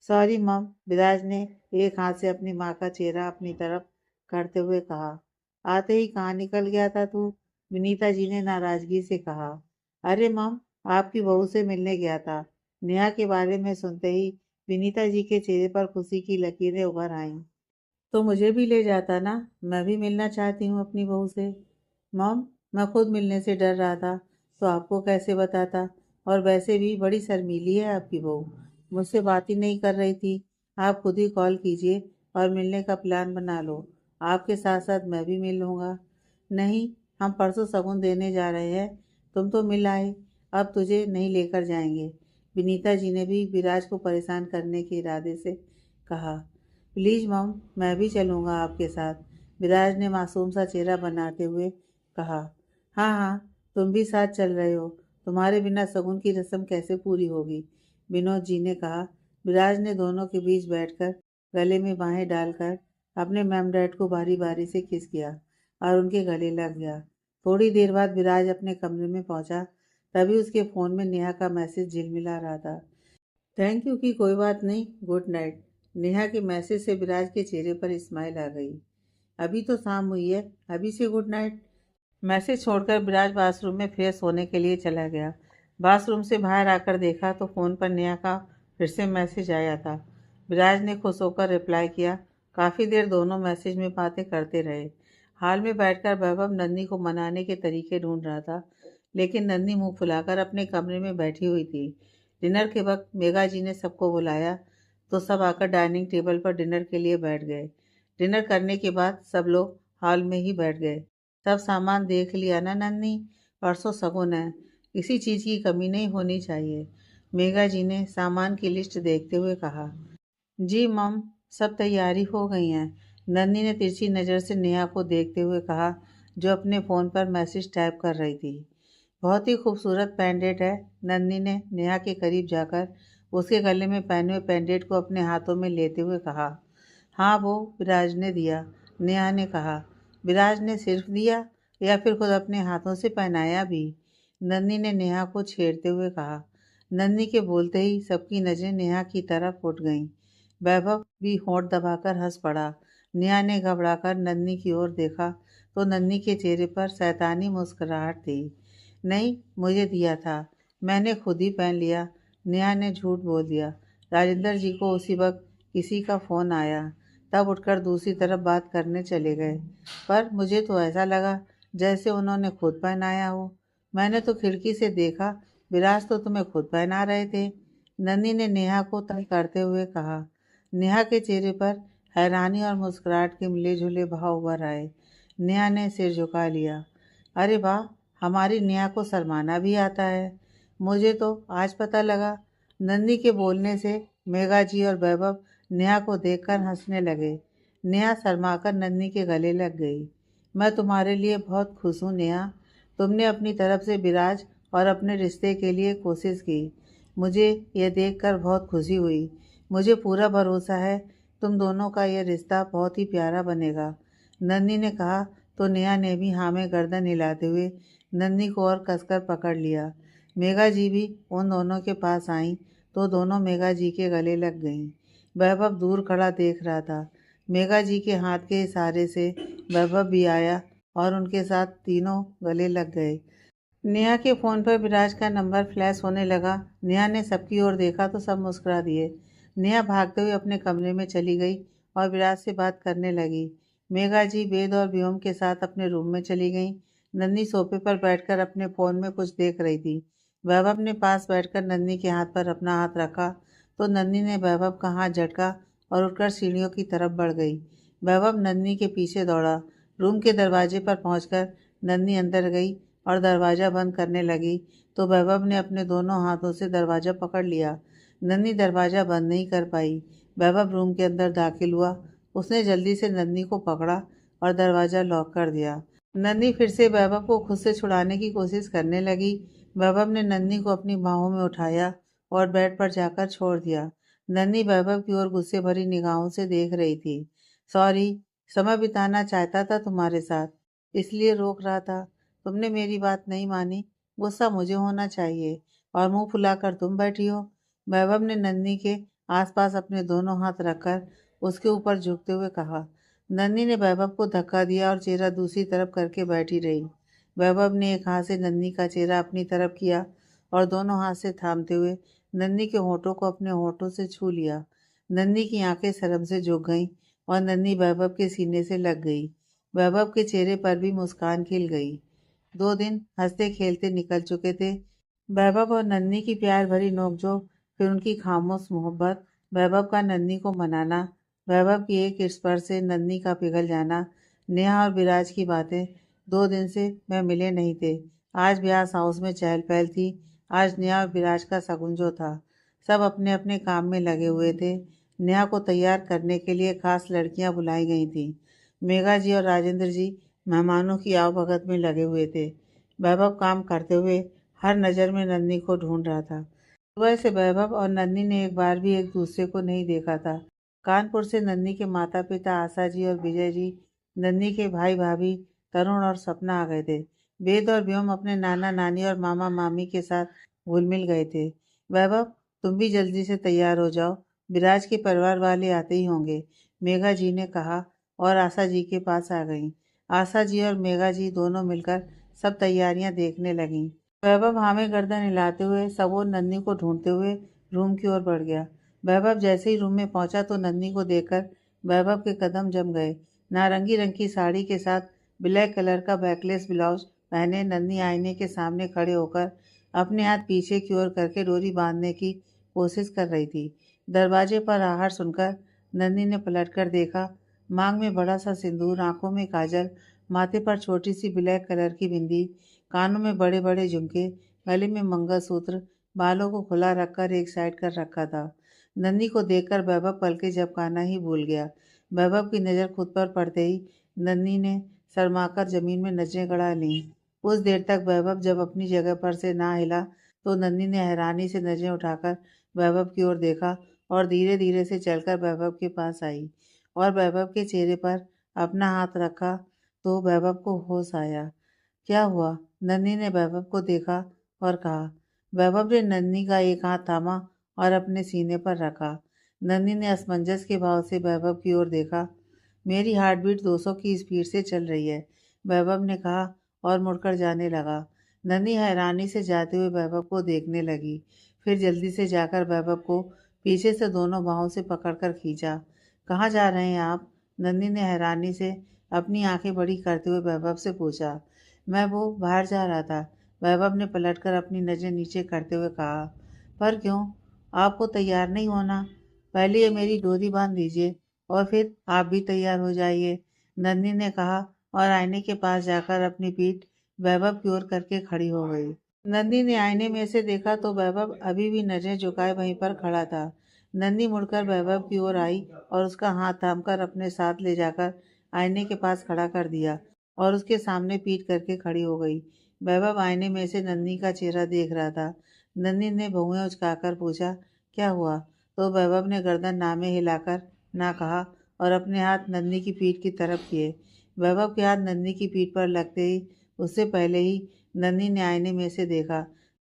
सॉरी मम, विराज ने एक हाथ से अपनी माँ का चेहरा अपनी तरफ करते हुए कहा। आते ही कहाँ निकल गया था तू? विनीता जी ने नाराजगी से कहा। अरे मम, आपकी बहू से मिलने गया था। नेहा के बारे में सुनते ही विनीता जी के चेहरे पर खुशी की लकीरें उभर आईं। तो मुझे भी ले जाता ना, मैं भी मिलना चाहती हूँ अपनी बहू से। मॉम, मैं खुद मिलने से डर रहा था तो आपको कैसे बताता। और वैसे भी बड़ी शर्मीली है आपकी बहू, मुझसे बात ही नहीं कर रही थी। आप खुद ही कॉल कीजिए और मिलने का प्लान बना लो। आपके साथ साथ मैं भी मिल लूँगा। नहीं, हम परसों शगुन देने जा रहे हैं। तुम तो मिल आए, अब तुझे नहीं लेकर जाएंगे। विनीता जी ने भी विराज को परेशान करने के इरादे से कहा। प्लीज़ मॉम, मैं भी चलूँगा आपके साथ, विराज ने मासूम सा चेहरा बनाते हुए कहा। हाँ हाँ, तुम भी साथ चल रहे हो, तुम्हारे बिना शगुन की रस्म कैसे पूरी होगी, विनोद जी ने कहा। विराज ने दोनों के बीच बैठकर गले में बाहें डालकर अपने मैम डैड को बारी बारी से किस किया और उनके गले लग गया। थोड़ी देर बाद विराज अपने कमरे में पहुंचा, तभी उसके फ़ोन में नेहा का मैसेज झिलमिला रहा था। थैंक यू की कोई बात नहीं, गुड नाइट। नेहा के मैसेज से विराज के चेहरे पर स्माइल आ गई। अभी तो शाम हुई है, अभी से गुड नाइट। मैसेज छोड़कर विराज बाथरूम में फ्रेश होने के लिए चला गया। बाथरूम से बाहर आकर देखा तो फ़ोन पर नेहा का फिर से मैसेज आया था। विराज ने खुश होकर रिप्लाई किया। काफ़ी देर दोनों मैसेज में बातें करते रहे। हाल में बैठकर वैभव नन्ही को मनाने के तरीके ढूंढ रहा था, लेकिन नन्ही मुंह फुलाकर अपने कमरे में बैठी हुई थी। डिनर के वक्त मेघा जी ने सबको बुलाया तो सब आकर डाइनिंग टेबल पर डिनर के लिए बैठ गए। डिनर करने के बाद सब लोग हॉल में ही बैठ गए। सब सामान देख लिया ना नन्ही, परसों शगुन है, किसी चीज़ की कमी नहीं होनी चाहिए, मेघा जी ने सामान की लिस्ट देखते हुए कहा। जी मम, सब तैयारी हो गई हैं, नन्ही ने तिरछी नज़र से नेहा को देखते हुए कहा, जो अपने फ़ोन पर मैसेज टाइप कर रही थी। बहुत ही खूबसूरत पेंडेंट है, नन्ही ने नेहा के करीब जाकर उसके गले में पहने हुए पेंडेंट को अपने हाथों में लेते हुए कहा। हाँ, वो विराज ने दिया, नेहा ने कहा। विराज ने सिर्फ दिया या फिर खुद अपने हाथों से पहनाया भी, नन्ही ने नेहा को छेड़ते हुए कहा। नन्ही के बोलते ही सबकी नज़रें नेहा की तरफ उठ गईं। वैभव भी होंठ दबाकर हंस पड़ा। नेहा ने घबराकर नन्ही की ओर देखा तो नन्ही के चेहरे पर शैतानी मुस्कुराहट थी। नहीं, मुझे दिया था, मैंने खुद ही पहन लिया, नेहा ने झूठ बोल दिया। राजेंद्र जी को उसी वक्त किसी का फ़ोन आया, तब उठकर दूसरी तरफ बात करने चले गए। पर मुझे तो ऐसा लगा जैसे उन्होंने खुद पहनाया हो, मैंने तो खिड़की से देखा, विराज तो तुम्हें खुद पहना रहे थे, नन्ही ने नेहा को तंग करते हुए कहा। नेहा के चेहरे पर हैरानी और मुस्कुराहट के मिले जुले भाव उभर आए। नेहा ने सिर झुका लिया। अरे वाह, हमारी नेहा को शर्माना भी आता है, मुझे तो आज पता लगा। नंदी के बोलने से मेघा जी और वैभव नेहा को देखकर हंसने लगे। नेहा शर्माकर नंदी के गले लग गई। मैं तुम्हारे लिए बहुत खुश हूँ नेहा, तुमने अपनी तरफ से विराज और अपने रिश्ते के लिए कोशिश की, मुझे यह देखकर बहुत खुशी हुई। मुझे पूरा भरोसा है तुम दोनों का यह रिश्ता बहुत ही प्यारा बनेगा, नंदी ने कहा तो नेहा ने भी हाँ में गर्दन हिलाते हुए नंदी को और कसकर पकड़ लिया। मेघा जी भी उन दोनों के पास आईं तो दोनों मेघा जी के गले लग गईं। वैभव दूर खड़ा देख रहा था। मेघा जी के हाथ के इशारे से वैभव भी आया और उनके साथ तीनों गले लग गए। नेहा के फ़ोन पर विराज का नंबर फ्लैश होने लगा। नेहा ने सबकी ओर देखा तो सब मुस्कुरा दिए। नेहा भागते हुए अपने कमरे में चली गई और विराज से बात करने लगी। मेघा जी वेद और व्योम के साथ अपने रूम में चली गईं। नन्ही सोफे पर बैठकर अपने फ़ोन में कुछ देख रही थी। वैभव ने पास बैठकर नन्ही के हाथ पर अपना हाथ रखा तो नन्ही ने वैभव का हाथ झटका और उठकर सीढ़ियों की तरफ बढ़ गई। वैभव नन्ही के पीछे दौड़ा। रूम के दरवाजे पर पहुंचकर नन्ही अंदर गई और दरवाज़ा बंद करने लगी तो वैभव ने अपने दोनों हाथों से दरवाज़ा पकड़ लिया। नन्ही दरवाज़ा बंद नहीं कर पाई। वैभव रूम के अंदर दाखिल हुआ। उसने जल्दी से नन्ही को पकड़ा और दरवाज़ा लॉक कर दिया। नन्ही फिर से वैभव को खुद से छुड़ाने की कोशिश करने लगी। वैभव ने नन्ही को अपनी बाहों में उठाया और बेड पर जाकर छोड़ दिया। नन्ही वैभव की ओर गुस्से भरी निगाहों से देख रही थी। सॉरी, समय बिताना चाहता था तुम्हारे साथ, इसलिए रोक रहा था, तुमने मेरी बात नहीं मानी, गुस्सा मुझे होना चाहिए और मुंह फुलाकर तुम बैठी हो। वैभव ने नन्ही के आसपास अपने दोनों हाथ रखकर उसके ऊपर झुकते हुए कहा। नन्ही ने वैभव को धक्का दिया और चेहरा दूसरी तरफ करके बैठी रही। वैभव ने एक हाथ से नन्ही का चेहरा अपनी तरफ किया और दोनों हाथ से थामते हुए नन्ही के होठों को अपने होठों से छू लिया। नन्ही की आंखें शर्म से झुक गईं और नन्ही वैभव के सीने से लग गई। वैभव के चेहरे पर भी मुस्कान खिल गई। 2 दिन हंसते खेलते निकल चुके थे। वैभव और नन्ही की प्यार भरी नोकझोंक, फिर उनकी खामोश मोहब्बत, वैभव का नन्ही को मनाना, वैभव की एक स्पर्श से नन्ही का पिघल जाना, नेहा और विराज की बातें। 2 दिन से वह मिले नहीं थे। आज व्यास हाउस में चहल पहल थी। आज नेहा और विराज का शगुन जो था, सब अपने अपने काम में लगे हुए थे। नेहा को तैयार करने के लिए खास लड़कियां बुलाई गई थीं। मेघा जी और राजेंद्र जी मेहमानों की आवभगत में लगे हुए थे। वैभव काम करते हुए हर नज़र में नन्ही को ढूंढ रहा था। सुबह से वैभव और नन्ही ने एक बार भी एक दूसरे को नहीं देखा था। कानपुर से नन्ही के माता पिता आशा जी और विजय जी, नन्ही के भाई भाभी तरुण और सपना आ गए थे। वेद और व्योम अपने नाना नानी और मामा मामी के साथ घुल मिल गए थे। वैभव, तुम भी जल्दी से तैयार हो जाओ, विराज के परिवार वाले आते ही होंगे, मेघा जी ने कहा और आशा जी के पास आ गईं। आशा जी और मेघा जी दोनों मिलकर सब तैयारियां देखने लगीं। वैभव हाँ में गर्दन हिलाते हुए सब और नन्ही को ढूंढते हुए रूम की ओर बढ़ गया। वैभव जैसे ही रूम में पहुंचा तो नन्ही को देखकर वैभव के कदम जम गए। नारंगी रंग की साड़ी के साथ ब्लैक कलर का बैकलेस ब्लाउज पहने नन्ही आईने के सामने खड़े होकर अपने हाथ पीछे की ओर करके डोरी बांधने की कोशिश कर रही थी। दरवाजे पर आहट सुनकर नन्ही ने पलटकर देखा। मांग में बड़ा सा सिंदूर, आंखों में काजल, माथे पर छोटी सी ब्लैक कलर की बिंदी, कानों में बड़े बड़े झुमके, गले में मंगलसूत्र, बालों को खुला रखकर एक साइड कर रखा था। नन्ही को देखकर वैभव पलके झपकाना ही भूल गया। वैभव की नज़र खुद पर पड़ते ही नन्ही ने शर्माकर जमीन में नजरें गड़ा लीं। कुछ देर तक वैभव जब अपनी जगह पर से ना हिला तो नन्ही ने हैरानी से नजरें उठाकर वैभव की ओर देखा और धीरे धीरे से चलकर वैभव के पास आई और वैभव के चेहरे पर अपना हाथ रखा तो वैभव को होश आया। क्या हुआ? नन्ही ने वैभव को देखा और कहा। वैभव ने नन्ही का एक हाथ थामा और अपने सीने पर रखा। नन्ही ने असमंजस के भाव से वैभव की ओर देखा। मेरी हार्ट बीट 200 की स्पीड से चल रही है, वैभव ने कहा और मुड़कर जाने लगा। नन्ही हैरानी से जाते हुए वैभव को देखने लगी, फिर जल्दी से जाकर वैभव को पीछे से दोनों बाहों से पकड़कर खींचा। कहाँ जा रहे हैं आप? नन्ही ने हैरानी से अपनी आंखें बड़ी करते हुए वैभव से पूछा। मैं वो बाहर जा रहा था, वैभव ने पलटकर अपनी नज़र नीचे करते हुए कहा। पर क्यों? आपको तैयार नहीं होना? पहले ये मेरी डोरी बांध दीजिए और फिर आप भी तैयार हो जाइए, नन्ही ने कहा और आईने के पास जाकर अपनी पीठ वैभव की ओर करके खड़ी हो गई। नन्ही ने आईने में से देखा तो वैभव अभी भी नजरें झुकाए वहीं पर खड़ा था। नन्ही मुड़कर वैभव की ओर आई और उसका हाथ थामकर अपने साथ ले जाकर आईने के पास खड़ा कर दिया और उसके सामने पीठ करके खड़ी हो गई। वैभव आईने में से नन्ही का चेहरा देख रहा था। नन्ही ने भौहें उचकाकर पूछा, क्या हुआ? तो वैभव ने गर्दन ना में हिलाकर ना कहा और अपने हाथ नन्ही की पीठ की तरफ किए। वैभव के हाथ नन्ही की पीठ पर लगते ही उससे पहले ही नन्ही ने आईने में से देखा।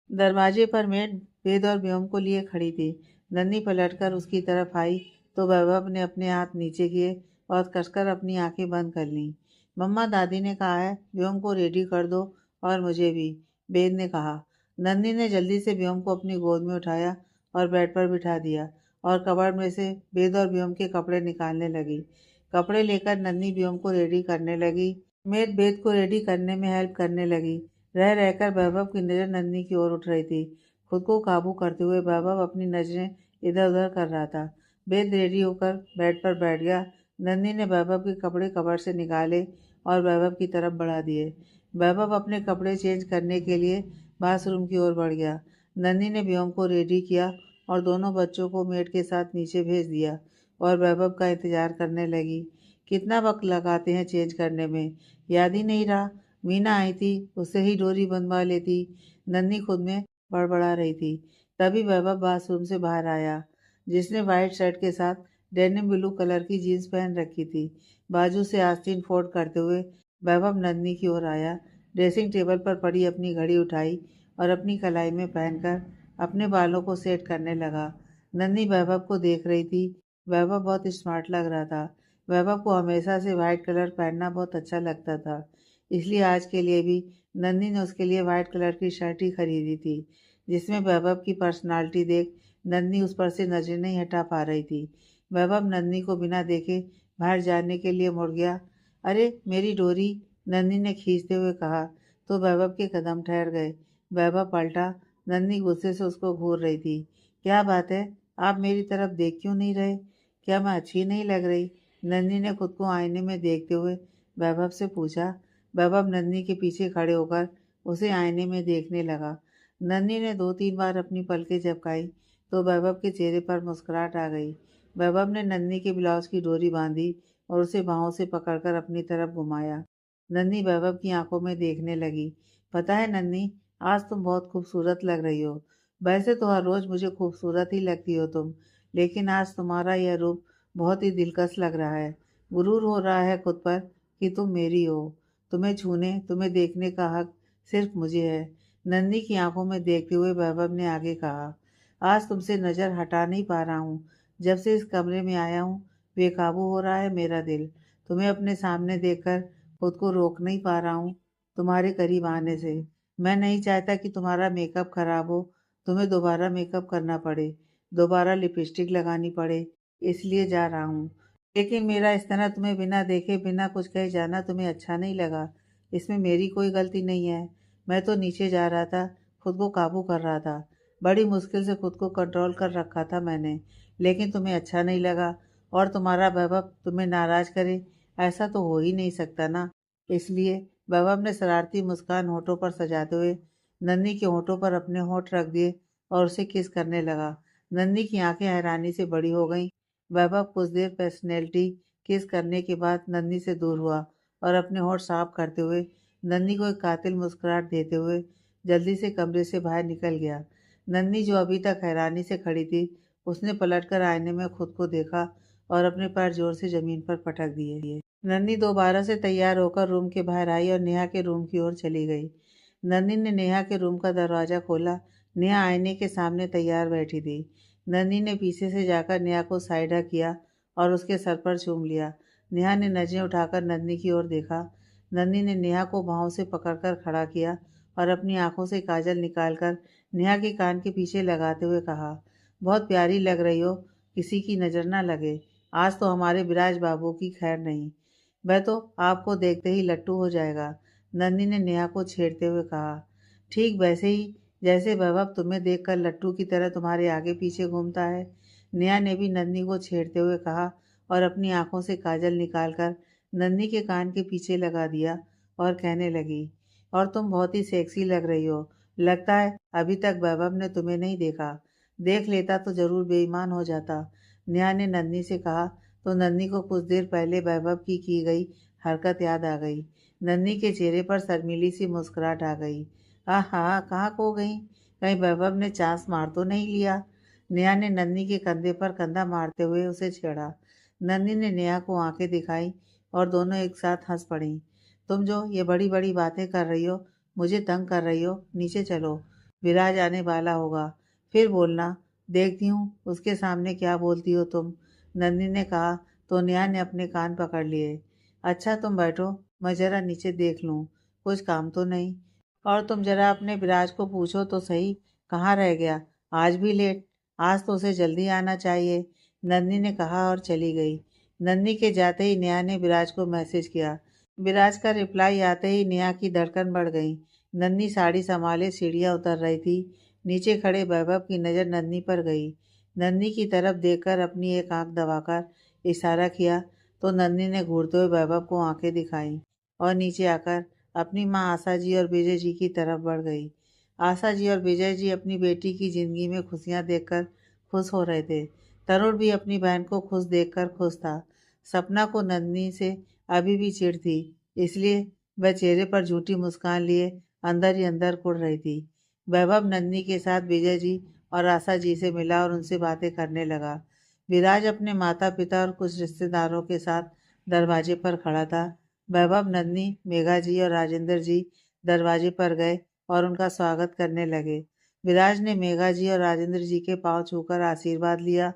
दरवाजे पर मेड वेद और व्योम को लिए खड़ी थी। नन्ही पलटकर उसकी तरफ आई तो वैभव ने अपने हाथ नीचे किए और कसकर अपनी आंखें बंद कर लीं। मम्मा, दादी ने कहा है व्योम को रेडी कर दो और मुझे भी, वेद ने कहा। नन्ही ने जल्दी से व्योम को अपनी गोद में उठाया और बेड पर बिठा दिया और कबर्ड में से वेद और व्योम के कपड़े निकालने लगी। कपड़े लेकर नन्ही व्योम को रेडी करने लगी। मेड वेद को रेडी करने में हेल्प करने लगी। रह रहकर वैभव की नज़र नन्ही की ओर उठ रही थी। खुद को काबू करते हुए वैभव अपनी नज़रें इधर उधर कर रहा था। वेद रेडी होकर बेड पर बैठ गया। नन्ही ने वैभव के कपड़े कबर्ड से निकाले और वैभव की तरफ बढ़ा दिए। वैभव अपने कपड़े चेंज करने के लिए बाथरूम की ओर बढ़ गया। नन्ही ने व्योम को रेडी किया और दोनों बच्चों को मेड के साथ नीचे भेज दिया और वैभव का इंतजार करने लगी। कितना वक्त लगाते हैं चेंज करने में, याद ही नहीं रहा। मीना आई थी, उससे ही डोरी बंधवा लेती, नन्ही खुद में बड़बड़ा रही थी। तभी वैभव बाथरूम से बाहर आया, जिसने वाइट शर्ट के साथ डेनिम ब्लू कलर की जीन्स पहन रखी थी। बाजू से आस्तीन फोल्ड करते हुए वैभव नन्ही की ओर आया, ड्रेसिंग टेबल पर पड़ी अपनी घड़ी उठाई और अपनी कलाई में पहनकर अपने बालों को सेट करने लगा। नन्ही वैभव को देख रही थी। वैभव बहुत स्मार्ट लग रहा था। वैभव को हमेशा से वाइट कलर पहनना बहुत अच्छा लगता था, इसलिए आज के लिए भी नन्ही ने उसके लिए वाइट कलर की शर्ट ही खरीदी थी, जिसमें वैभव की पर्सनालिटी देख नन्ही उस पर से नजरें नहीं हटा पा रही थी। वैभव नन्ही को बिना देखे बाहर जाने के लिए मुड़ गया। अरे मेरी डोरी, नन्ही ने खींचते हुए कहा तो वैभव के कदम ठहर गए। वैभव पलटा। नन्ही गुस्से से उसको घूर रही थी। क्या बात है, आप मेरी तरफ देख क्यों नहीं रहे? क्या मैं अच्छी नहीं लग रही? नन्ही ने खुद को आईने में देखते हुए वैभव से पूछा। वैभव नन्ही के पीछे खड़े होकर उसे आईने में देखने लगा। नन्ही ने 2-3 बार अपनी पलकें झपकाई तो वैभव के चेहरे पर मुस्कुराहट आ गई। वैभव ने नन्ही के ब्लाउज की डोरी बांधी और उसे बाहों से पकड़कर अपनी तरफ घुमाया। नन्ही वैभव की आंखों में देखने लगी। पता है नन्ही, आज तुम बहुत खूबसूरत लग रही हो। वैसे तो हर रोज मुझे खूबसूरत ही लगती हो तुम, लेकिन आज तुम्हारा यह रूप बहुत ही दिलकश लग रहा है। गुरूर हो रहा है खुद पर कि तुम मेरी हो। तुम्हें छूने, तुम्हें देखने का हक सिर्फ मुझे है। नन्ही की आंखों में देखते हुए वैभव ने आगे कहा, आज तुमसे नजर हटा नहीं पा रहा हूँ। जब से इस कमरे में आया हूँ बेकाबू हो रहा है मेरा दिल। तुम्हें अपने सामने देखकर खुद को रोक नहीं पा रहा हूँ तुम्हारे करीब आने से। मैं नहीं चाहता कि तुम्हारा मेकअप खराब हो, तुम्हें दोबारा मेकअप करना पड़े, दोबारा लिपस्टिक लगानी पड़े, इसलिए जा रहा हूँ। लेकिन मेरा इस तरह तुम्हें बिना देखे बिना कुछ कहे जाना तुम्हें अच्छा नहीं लगा। इसमें मेरी कोई गलती नहीं है। मैं तो नीचे जा रहा था, खुद को काबू कर रहा था। बड़ी मुश्किल से खुद को कंट्रोल कर रखा था मैंने, लेकिन तुम्हें अच्छा नहीं लगा और तुम्हारा वैभव तुम्हें नाराज करे, ऐसा तो हो ही नहीं सकता ना। इसलिए वैभव ने शरारती मुस्कान होठों पर सजाते हुए नन्ही के होठों पर अपने होठ रख दिए और उसे किस करने लगा। नन्ही की आंखें हैरानी से बड़ी हो गईं। वैभव कुछ देर पर्सनैलिटी किस करने के बाद नन्ही से दूर हुआ और अपने होठ साफ करते हुए नन्ही को एक कातिल मुस्कुराहट देते हुए जल्दी से कमरे से बाहर निकल गया। नन्ही जो अभी तक हैरानी से खड़ी थी, उसने पलटकर आईने में खुद को देखा और अपने पैर जोर से जमीन पर पटक दिए। नन्ही दोबारा से तैयार होकर रूम के बाहर आई और नेहा के रूम की ओर चली गई। नन्ही ने नेहा के रूम का दरवाजा खोला। नेहा आईने के सामने तैयार बैठी थी। नन्ही ने पीछे से जाकर नेहा को साइडा किया और उसके सर पर चूम लिया। नेहा ने नजरें उठाकर नन्ही की ओर देखा। नन्ही ने नेहा को बाहों से पकड़कर खड़ा किया और अपनी आंखों से काजल निकालकर नेहा के कान के पीछे लगाते हुए कहा, बहुत प्यारी लग रही हो, किसी की नज़र ना लगे। आज तो हमारे विराज बाबू की खैर नहीं, वह तो आपको देखते ही लट्टू हो जाएगा। नन्ही ने नेहा को छेड़ते हुए कहा, ठीक वैसे ही जैसे वैभव तुम्हें देखकर लट्टू की तरह तुम्हारे आगे पीछे घूमता है। नेहा ने भी नन्ही को छेड़ते हुए कहा और अपनी आंखों से काजल निकालकर नन्ही के कान के पीछे लगा दिया और कहने लगी, और तुम बहुत ही सेक्सी लग रही हो। लगता है अभी तक वैभव ने तुम्हें नहीं देखा, देख लेता तो जरूर बेईमान हो जाता। नेहा ने नन्ही से कहा तो नन्ही को कुछ देर पहले वैभव की गई हरकत याद आ गई। नन्ही के चेहरे पर शर्मीली सी मुस्कुराहट आ गई। आहा, कहाँ खो गई, कहीं वैभव ने चांस मार तो नहीं लिया। नेहा ने नन्ही के कंधे पर कंधा मारते हुए उसे छेड़ा। नन्ही ने नेहा को आंखें दिखाई और दोनों एक साथ हंस पड़ी। तुम जो ये बड़ी बड़ी बातें कर रही हो, मुझे तंग कर रही हो, नीचे चलो, विराज आने वाला होगा, फिर बोलना, देखती हूँ उसके सामने क्या बोलती हो तुम। नन्ही ने कहा तो नेहा ने अपने कान पकड़ लिए। अच्छा तुम बैठो, मैं जरा नीचे देख लूँ, कुछ काम तो नहीं। और तुम जरा अपने विराज को पूछो तो सही, कहाँ रह गया, आज भी लेट, आज तो उसे जल्दी आना चाहिए। नन्ही ने कहा और चली गई। नन्ही के जाते ही नेहा ने विराज को मैसेज किया। विराज का रिप्लाई आते ही नेहा की धड़कन बढ़ गई। नन्ही साड़ी संभाले सीढ़ियाँ उतर रही थी। नीचे खड़े वैभव की नज़र नन्ही पर गई। नन्ही की तरफ देखकर अपनी एक आंख दबाकर इशारा किया तो नन्ही ने घूरते हुए वैभव को आंखें दिखाईं और नीचे आकर अपनी माँ आशा जी और विजय जी की तरफ बढ़ गई। आशा जी और विजय जी अपनी बेटी की जिंदगी में खुशियाँ देखकर खुश हो रहे थे। तरुण भी अपनी बहन को खुश देखकर खुश था। सपना को नन्ही से अभी भी चिढ़ थी, इसलिए वह चेहरे पर झूठी मुस्कान लिए अंदर ही अंदर कुढ़ रही थी। वैभव नन्ही के साथ विजय जी और आशा जी से मिला और उनसे बातें करने लगा। विराज अपने माता पिता और कुछ रिश्तेदारों के साथ दरवाजे पर खड़ा था। वैभव, नन्ही, मेघा जी और राजेंद्र जी दरवाजे पर गए और उनका स्वागत करने लगे। विराज ने मेघा जी और राजेंद्र जी के पांव छूकर आशीर्वाद लिया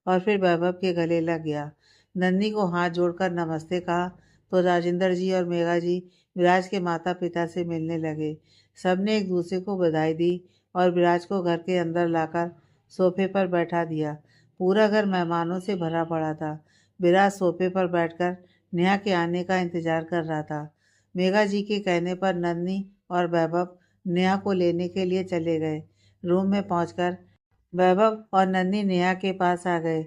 और फिर वैभव के गले लग गया। नन्ही को हाथ जोड़कर नमस्ते कहा तो राजेंद्र जी और मेघा जी विराज के माता पिता से मिलने लगे। सबने एक दूसरे को बधाई दी और विराज को घर के अंदर लाकर सोफे पर बैठा दिया। पूरा घर मेहमानों से भरा पड़ा था। विराज सोफे पर बैठकर नेहा के आने का इंतजार कर रहा था। मेघा जी के कहने पर नन्ही और वैभव नेहा को लेने के लिए चले गए। रूम में पहुंचकर वैभव और नन्ही नेहा के पास आ गए।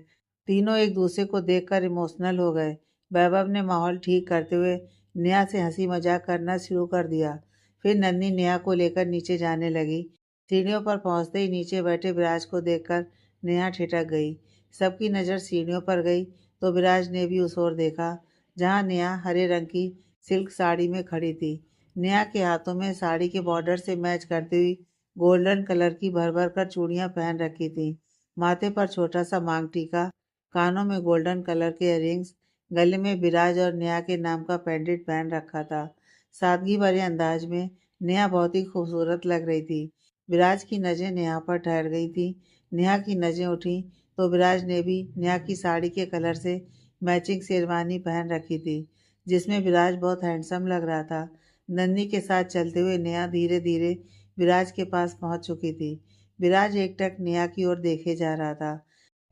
तीनों एक दूसरे को देखकर इमोशनल हो गए। वैभव ने माहौल ठीक करते हुए नेहा से हंसी मजाक करना शुरू कर दिया। फिर नन्ही नेहा को लेकर नीचे जाने लगी सीढ़ियों पर पहुंचते ही नीचे बैठे विराज को देखकर नेहा ठिठक गई। सबकी नज़र सीढ़ियों पर गई तो विराज ने भी उस ओर देखा जहां नेहा हरे रंग की सिल्क साड़ी में खड़ी थी। नेहा के हाथों में साड़ी के बॉर्डर से मैच करती हुई गोल्डन कलर की भर भर कर चूड़ियां पहन रखी थी। माथे पर छोटा सा मांग टीका, कानों में गोल्डन कलर के इयररिंग्स, गले में विराज और नेहा के नाम का पेंडेंट पहन रखा था। सादगी भरे अंदाज में नेहा बहुत ही खूबसूरत लग रही थी। विराज की नज़रें नेहा पर ठहर गई थी। नेहा की नज़रें उठी तो विराज ने भी नेहा की साड़ी के कलर से मैचिंग शेरवानी पहन रखी थी, जिसमें विराज बहुत हैंडसम लग रहा था। नन्ही के साथ चलते हुए नेहा धीरे धीरे विराज के पास पहुंच चुकी थी। विराज एकटक नेहा की ओर देखे जा रहा था।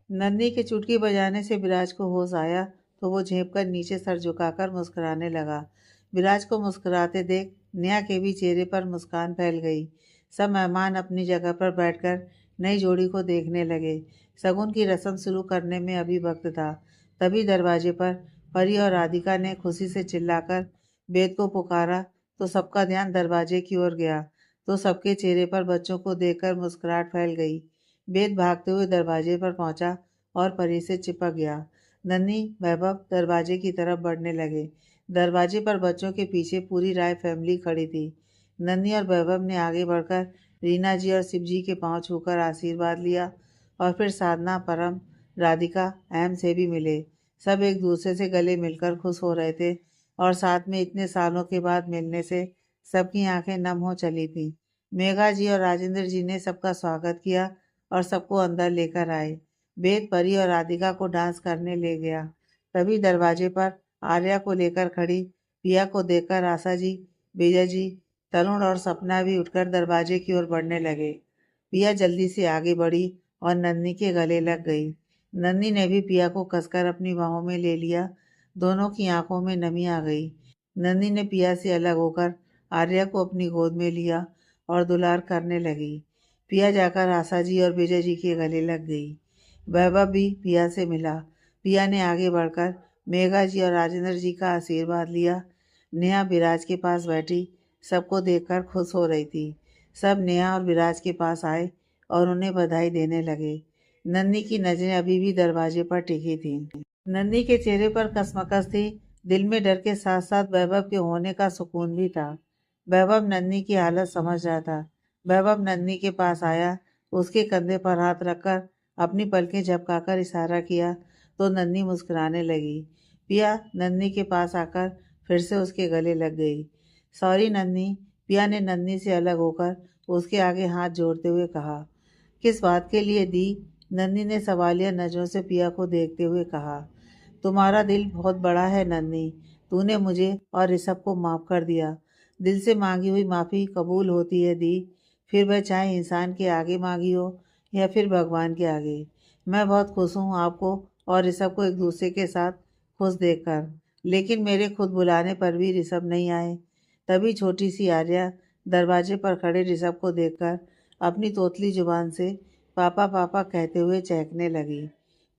नन्ही के चुटकी बजाने से विराज को होश आया तो वो झेप कर नीचे सर झुकाकर मुस्कुराने लगा। विराज को मुस्कुराते देख नेहा के भी चेहरे पर मुस्कान फैल गई। सब मेहमान अपनी जगह पर बैठकर नई जोड़ी को देखने लगे। शगुन की रस्म शुरू करने में अभी वक्त था। तभी दरवाजे पर परी और राधिका ने खुशी से चिल्लाकर वेद को पुकारा तो सबका ध्यान दरवाजे की ओर गया तो सबके चेहरे पर बच्चों को देखकर मुस्कुराहट फैल गई। वेद भागते हुए दरवाजे पर पहुंचा और परी से चिपक गया। नन्ही वैभव दरवाजे की तरफ बढ़ने लगे। दरवाजे पर बच्चों के पीछे पूरी राय फैमिली खड़ी थी। नन्ही और वैभव ने आगे बढ़कर रीना जी और शिव जी के पांव छूकर आशीर्वाद लिया और फिर साधना, परम, राधिका, अहम से भी मिले। सब एक दूसरे से गले मिलकर खुश हो रहे थे और साथ में इतने सालों के बाद मिलने से सबकी आंखें नम हो चली थीं। मेघा जी और राजेंद्र जी ने सबका स्वागत किया और सबको अंदर लेकर आए। वेद, परी और राधिका को डांस करने ले गया। तभी दरवाजे पर आर्या को लेकर खड़ी पिया को देखकर आशा जी, विजय जी, तरुण और सपना भी उठकर दरवाजे की ओर बढ़ने लगे। पिया जल्दी से आगे बढ़ी और नन्ही के गले लग गई। नन्ही ने भी पिया को कसकर अपनी बाहों में ले लिया। दोनों की आंखों में नमी आ गई। नन्ही ने पिया से अलग होकर आर्या को अपनी गोद में लिया और दुलार करने लगी। पिया जाकर आशा जी और विजय जी के गले लग गई। वैभव भी पिया से मिला। पिया ने आगे बढ़कर मेघा जी और राजेंद्र जी का आशीर्वाद लिया। नेहा विराज के पास बैठी सबको देखकर खुश हो रही थी। सब नेहा और विराज के पास आए और उन्हें बधाई देने लगे। नन्ही की नजरें अभी भी दरवाजे पर टिकी थीं। नन्ही के चेहरे पर कसमकस थी। दिल में डर के साथ साथ वैभव के होने का सुकून भी था। वैभव नन्ही की हालत समझ रहा था। वैभव नन्ही के पास आया, उसके कंधे पर हाथ रखकर अपनी पलकें झपकाकर इशारा किया तो नन्ही मुस्कुराने लगी। पिया नन्ही के पास आकर फिर से उसके गले लग गई। सॉरी नन्ही, पिया ने नन्ही से अलग होकर उसके आगे हाथ जोड़ते हुए कहा। किस बात के लिए दी? नन्ही ने सवालिया नजरों से पिया को देखते हुए कहा। तुम्हारा दिल बहुत बड़ा है नन्ही, तूने मुझे और ऋषभ को माफ कर दिया। दिल से मांगी हुई माफी कबूल होती है दी, फिर वह चाहे इंसान के आगे मांगी हो या फिर भगवान के आगे। मैं बहुत खुश हूँ आपको और ऋषभ को एक दूसरे के साथ खुश देखकर, लेकिन मेरे खुद बुलाने पर भी ऋषभ नहीं आए। तभी छोटी सी आर्या दरवाजे पर खड़े ऋषभ को देखकर अपनी तोतली जुबान से पापा पापा कहते हुए चहकने लगी।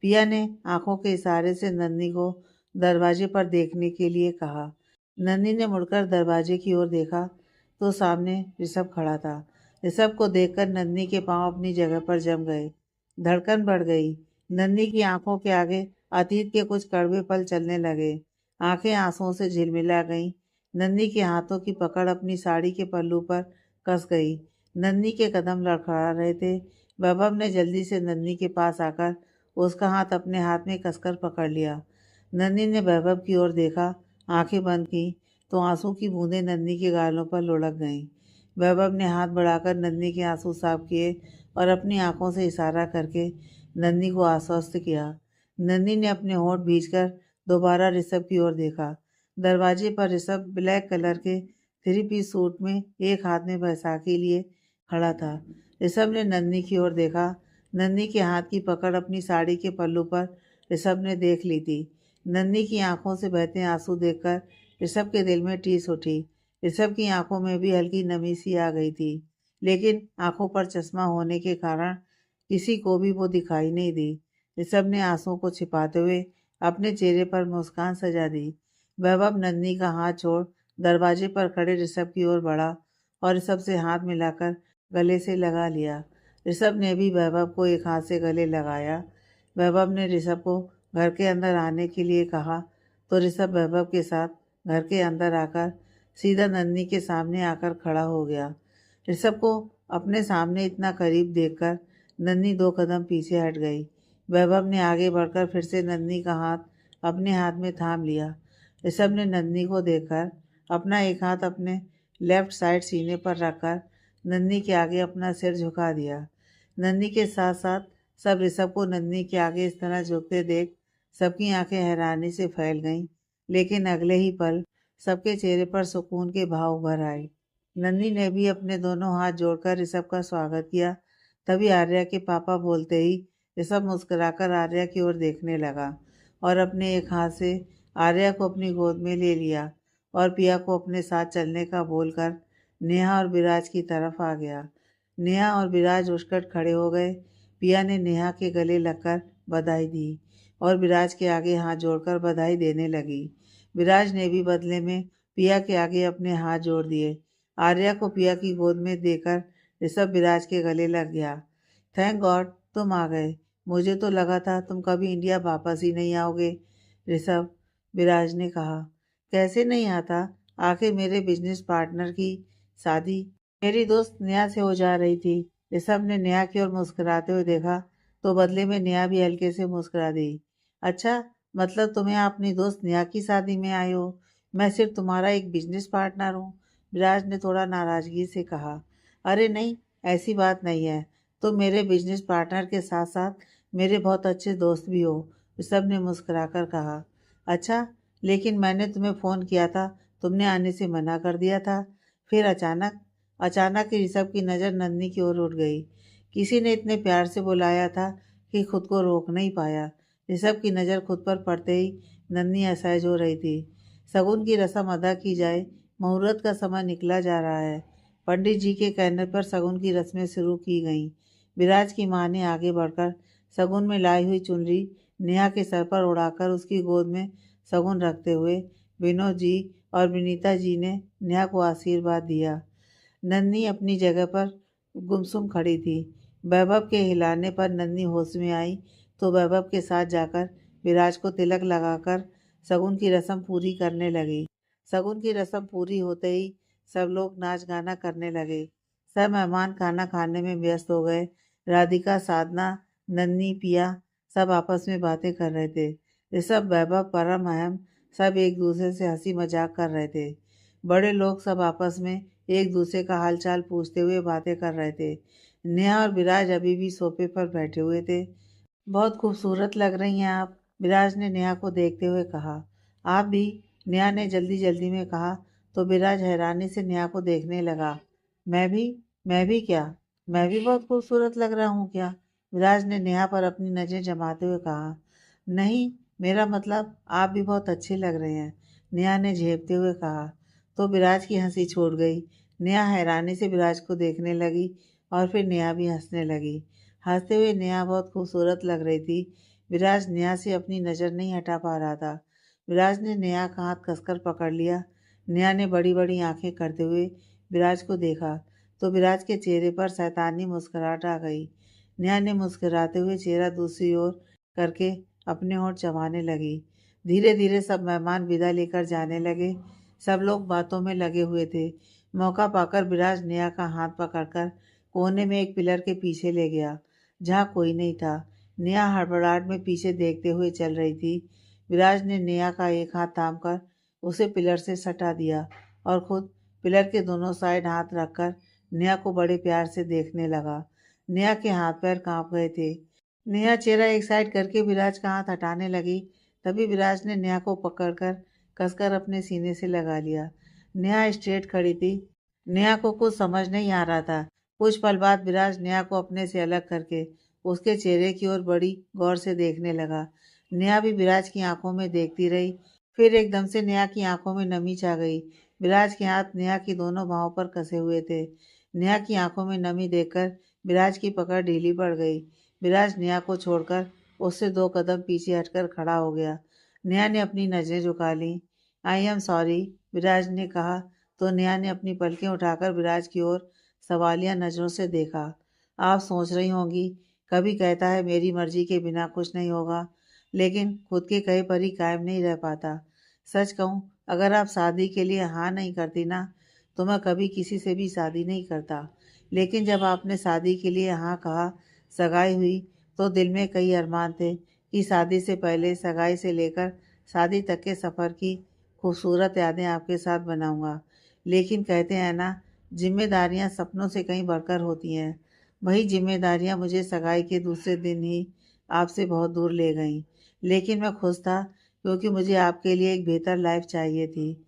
पिया ने आंखों के इशारे से नन्ही को दरवाजे पर देखने के लिए कहा। नन्ही ने मुड़कर दरवाजे की ओर देखा तो सामने ऋषभ खड़ा था। ऋषभ को देखकर नन्ही के पांव अपनी जगह पर जम गए। धड़कन बढ़ गई। नन्ही की आंखों के आगे अतीत के कुछ कड़वे पल चलने लगे। आंखें आंसुओं से झिलमिला गईं। नन्ही के हाथों की पकड़ अपनी साड़ी के पल्लू पर कस गई। नन्ही के कदम लड़खड़ा रहे थे। वैभव ने जल्दी से नन्ही के पास आकर उसका हाथ अपने हाथ में कसकर पकड़ लिया। नन्ही ने वैभव की ओर देखा, आंखें बंद की तो आंसू की बूंदें नन्ही के गालों पर लुढ़क गईं। वैभव ने हाथ बढ़ाकर नन्ही के आंसू साफ किए और अपनी आंखों से इशारा करके नन्ही को आश्वस्त किया। नन्ही ने अपने होंठ भींचकर दोबारा ऋषभ की ओर देखा। दरवाजे पर ऋषभ ब्लैक कलर के 3 पीस सूट में एक हाथ में बैसाखी लिए खड़ा था। ऋषभ ने नन्ही की ओर देखा। नन्ही के हाथ की पकड़ अपनी साड़ी के पल्लू पर ऋषभ ने देख ली थी। नन्ही की आंखों से बहते आंसू देखकर ऋषभ के दिल में टीस उठी। ऋषभ की आंखों में भी हल्की नमी सी आ गई थी, लेकिन आंखों पर चश्मा होने के कारण किसी को भी वो दिखाई नहीं दी। ऋषभ ने आंसुओं को छिपाते हुए अपने चेहरे पर मुस्कान सजा दी। वैभव नन्ही का हाथ छोड़ दरवाजे पर खड़े ऋषभ की ओर बढ़ा और ऋषभ से हाथ मिलाकर गले से लगा लिया। ऋषभ ने भी वैभव को एक हाथ से गले लगाया। वैभव ने ऋषभ को घर के अंदर आने के लिए कहा तो ऋषभ वैभव के साथ घर के अंदर आकर सीधा नन्ही के सामने आकर खड़ा हो गया। ऋषभ को अपने सामने इतना करीब देखकर नन्ही 2 कदम पीछे हट गई। वैभव ने आगे बढ़कर फिर से नन्ही का हाथ अपने हाथ में थाम लिया। ऋषभ ने नन्ही को देखकर अपना एक हाथ अपने लेफ्ट साइड सीने पर रखकर नन्ही के आगे अपना सिर झुका दिया। नन्ही के साथ साथ सब ऋषभ को नन्ही के आगे इस तरह झुकते देख सबकी आंखें हैरानी से फैल गईं, लेकिन अगले ही पल सबके चेहरे पर सुकून के भाव उभर आए। नन्ही ने भी अपने दोनों हाथ जोड़कर ऋषभ का स्वागत किया। तभी आर्या के पापा बोलते ही ऋषभ मुस्कुराकर आर्या की ओर देखने लगा और अपने एक हाथ से आर्या को अपनी गोद में ले लिया और पिया को अपने साथ चलने का बोलकर नेहा और विराज की तरफ आ गया। नेहा और विराज उठकर खड़े हो गए। पिया ने नेहा के गले लगकर बधाई दी और विराज के आगे हाथ जोड़कर बधाई देने लगी। विराज ने भी बदले में पिया के आगे अपने हाथ जोड़ दिए। आर्या को पिया की गोद में देकर ऋषभ विराज के गले लग गया। थैंक गॉड तुम आ गए, मुझे तो लगा था तुम कभी इंडिया वापस ही नहीं आओगे। ऋषभ, विराज ने कहा। कैसे नहीं आता, आखिर मेरे बिजनेस पार्टनर की शादी मेरी दोस्त नेहा से हो जा रही थी। ऋषभ ने नेहा की ओर मुस्कुराते हुए देखा तो बदले में नेहा भी हल्के से मुस्कुरा दी। अच्छा, मतलब तुम्हें अपनी दोस्त नेहा की शादी में आए हो, मैं सिर्फ तुम्हारा एक बिजनेस पार्टनर हूँ। विराज ने थोड़ा नाराजगी से कहा। अरे नहीं, ऐसी बात नहीं है, तुम मेरे बिजनेस पार्टनर के साथ साथ मेरे बहुत अच्छे दोस्त भी हो, ऋषभ ने मुस्कुराकर कहा। अच्छा, लेकिन मैंने तुम्हें फ़ोन किया था, तुमने आने से मना कर दिया था। फिर अचानक ही ऋषभ की नज़र नन्ही की ओर उठ गई। किसी ने इतने प्यार से बुलाया था कि खुद को रोक नहीं पाया। ऋषभ की नज़र खुद पर पड़ते ही नन्ही असहज हो रही थी। शगुन की रस्म अदा की जाए, मुहूर्त का समय निकला जा रहा है। पंडित जी के कहने पर शगुन की रस्में शुरू की गईं। विराज की माँ ने आगे बढ़कर शगुन में लाई हुई चुनरी नेहा के सर पर उड़ाकर उसकी गोद में शगुन रखते हुए विनोद जी और विनीता जी ने नेहा को आशीर्वाद दिया। नन्ही अपनी जगह पर गुमसुम खड़ी थी। वैभव के हिलाने पर नन्ही होश में आई तो वैभव के साथ जाकर विराज को तिलक लगाकर शगुन की रस्म पूरी करने लगी। शगुन की रस्म पूरी होते ही सब लोग नाच गाना करने लगे। सब मेहमान खाना खाने में व्यस्त हो गए। राधिका, साधना, नन्ही, पिया सब आपस में बातें कर रहे थे। ऋषभ, वैभव, परम, अहम सब एक दूसरे से हंसी मजाक कर रहे थे। बड़े लोग सब आपस में एक दूसरे का हालचाल पूछते हुए बातें कर रहे थे। नेहा और विराज अभी भी सोफे पर बैठे हुए थे। बहुत खूबसूरत लग रही हैं आप, विराज ने नेहा को देखते हुए कहा। आप भी, नेहा ने जल्दी जल्दी में कहा तो विराज हैरानी से नेहा को देखने लगा। मैं भी? मैं भी क्या? मैं भी बहुत खूबसूरत लग रहा हूँ क्या? विराज ने नेहा पर अपनी नज़र जमाते हुए कहा। नहीं, मेरा मतलब आप भी बहुत अच्छे लग रहे हैं, नेहा ने झेपते हुए कहा। तो विराज की हंसी छूट गई। नेहा हैरानी से विराज को देखने लगी और फिर नेहा भी हंसने लगी। हंसते हुए नेहा बहुत खूबसूरत लग रही थी। विराज नेहा से अपनी नज़र नहीं हटा पा रहा था। विराज ने नेहा का हाथ कसकर पकड़ लिया। नेहा ने बड़ी बड़ी आंखें करते हुए विराज को देखा तो विराज के चेहरे पर शैतानी मुस्कुराहट आ गई। नेहा ने मुस्कुराते हुए चेहरा दूसरी ओर करके अपने होंठ चबाने लगी। धीरे धीरे सब मेहमान विदा लेकर जाने लगे। सब लोग बातों में लगे हुए थे। मौका पाकर विराज नेहा का हाथ पकड़कर कोने में एक पिलर के पीछे ले गया, जहाँ कोई नहीं था। नेहा हड़बड़ाहट में पीछे देखते हुए चल रही थी। विराज ने नेहा का एक हाथ थामकर उसे पिलर से सटा दिया और खुद पिलर के दोनों साइड हाथ रखकर नेहा को बड़े प्यार से देखने लगा। नेहा के हाथ पैर कांप गए थे। नेहा चेहरा एक साइड करके विराज का हाथ हटाने लगी। तभी विराज ने नेहा को पकड़कर कसकर अपने सीने से लगा लिया। नेहा स्ट्रेट खड़ी थी। नेहा को कुछ समझ नहीं आ रहा था। कुछ पल बाद विराज नेहा को अपने से अलग करके उसके चेहरे की ओर बड़ी गौर से देखने लगा। नेहा भी विराज की आंखों में देखती रही। फिर एकदम से नेहा की आंखों में नमी छा गई। विराज के हाथ नेहा की दोनों बाहों पर कसे हुए थे। नेहा की आंखों में नमी देखकर विराज की पकड़ ढीली पड़ गई। विराज नेहा को छोड़कर उससे 2 कदम पीछे हटकर खड़ा हो गया। नेहा ने अपनी नजरें झुका ली। आई एम सॉरी, विराज ने कहा तो नेहा ने अपनी पलकें उठाकर विराज की ओर सवालिया नज़रों से देखा। आप सोच रही होंगी, कभी कहता है मेरी मर्जी के बिना कुछ नहीं होगा, लेकिन खुद के कहे पर ही कायम नहीं रह पाता। सच कहूँ, अगर आप शादी के लिए हाँ नहीं करती ना, तो मैं कभी किसी से भी शादी नहीं करता। लेकिन जब आपने शादी के लिए हाँ कहा, सगाई हुई, तो दिल में कई अरमान थे कि शादी से पहले, सगाई से लेकर शादी तक के सफ़र की खूबसूरत यादें आपके साथ बनाऊंगा। लेकिन कहते हैं ना, जिम्मेदारियां सपनों से कहीं बढ़कर होती हैं। वही जिम्मेदारियां मुझे सगाई के दूसरे दिन ही आपसे बहुत दूर ले गईं। लेकिन मैं खुश था, क्योंकि मुझे आपके लिए एक बेहतर लाइफ चाहिए थी।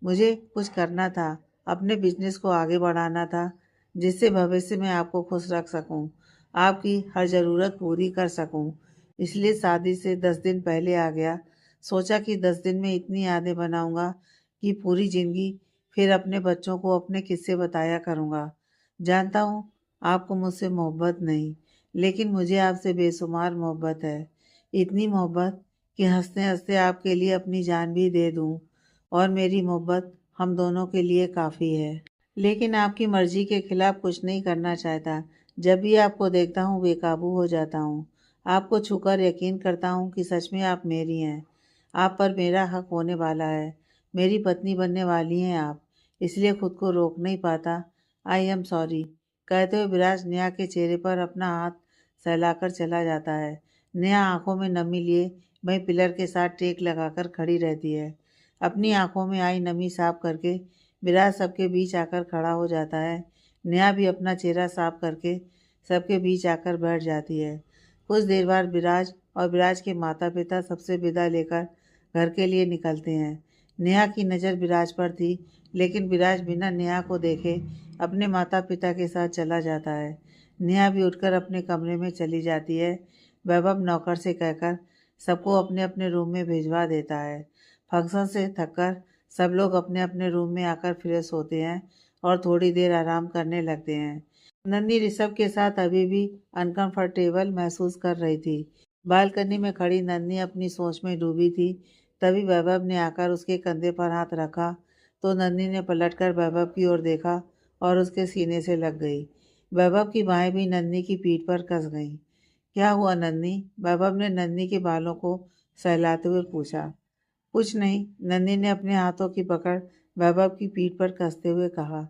मुझे कुछ करना था, अपने बिजनेस को आगे बढ़ाना था, जिससे भविष्य में आपको खुश रख सकूं, आपकी हर ज़रूरत पूरी कर सकूं। इसलिए शादी से 10 दिन पहले आ गया। सोचा कि 10 दिन में इतनी यादें बनाऊंगा कि पूरी ज़िंदगी फिर अपने बच्चों को अपने किस्से बताया करूंगा। जानता हूँ, आपको मुझसे मोहब्बत नहीं, लेकिन मुझे आपसे बेशुमार मोहब्बत है। इतनी मोहब्बत कि हंसते-हंसते आपके लिए अपनी जान भी दे दूँ, और मेरी मोहब्बत हम दोनों के लिए काफ़ी है। लेकिन आपकी मर्ज़ी के खिलाफ़ कुछ नहीं करना चाहता। जब भी आपको देखता हूँ, बेकाबू हो जाता हूँ। आपको छूकर यकीन करता हूँ कि सच में आप मेरी हैं। आप पर मेरा हक होने वाला है। मेरी पत्नी बनने वाली हैं आप, इसलिए खुद को रोक नहीं पाता। आई एम सॉरी, कहते हुए विराज नेहा के चेहरे पर अपना हाथ सहलाकर चला जाता है। नेहा आंखों में नमी लिए वहीं पिलर के साथ टेक लगाकर खड़ी रहती है। अपनी आंखों में आई नमी साफ करके विराज सबके बीच आकर खड़ा हो जाता है। नेहा भी अपना चेहरा साफ करके सबके बीच आकर बैठ जाती है। कुछ देर बाद विराज और विराज के माता पिता सबसे विदा लेकर घर के लिए निकलते हैं। नेहा की नज़र विराज पर थी, लेकिन विराज बिना नेहा को देखे अपने माता पिता के साथ चला जाता है। नेहा भी उठकर अपने कमरे में चली जाती है। वैभव नौकर से कहकर सबको अपने अपने रूम में भिजवा देता है। फंक्शन से थककर सब लोग अपने अपने रूम में आकर फ्रेश होते हैं और थोड़ी देर आराम करने लगते हैं। नन्ही ऋषभ के साथ अभी भी अनकंफर्टेबल महसूस कर रही थी। बालकनी में खड़ी नन्ही अपनी सोच में डूबी थी। तभी वैभव ने आकर उसके कंधे पर हाथ रखा, तो नन्ही ने पलटकर वैभव की ओर देखा और उसके सीने से लग गई। वैभव की बाहें भी नन्ही की पीठ पर कस गईं। क्या हुआ नन्ही? वैभव ने नन्ही के बालों को सहलाते हुए पूछा। कुछ नहीं, नन्ही ने अपने हाथों की पकड़ वैभव की पीठ पर कसते हुए कहा।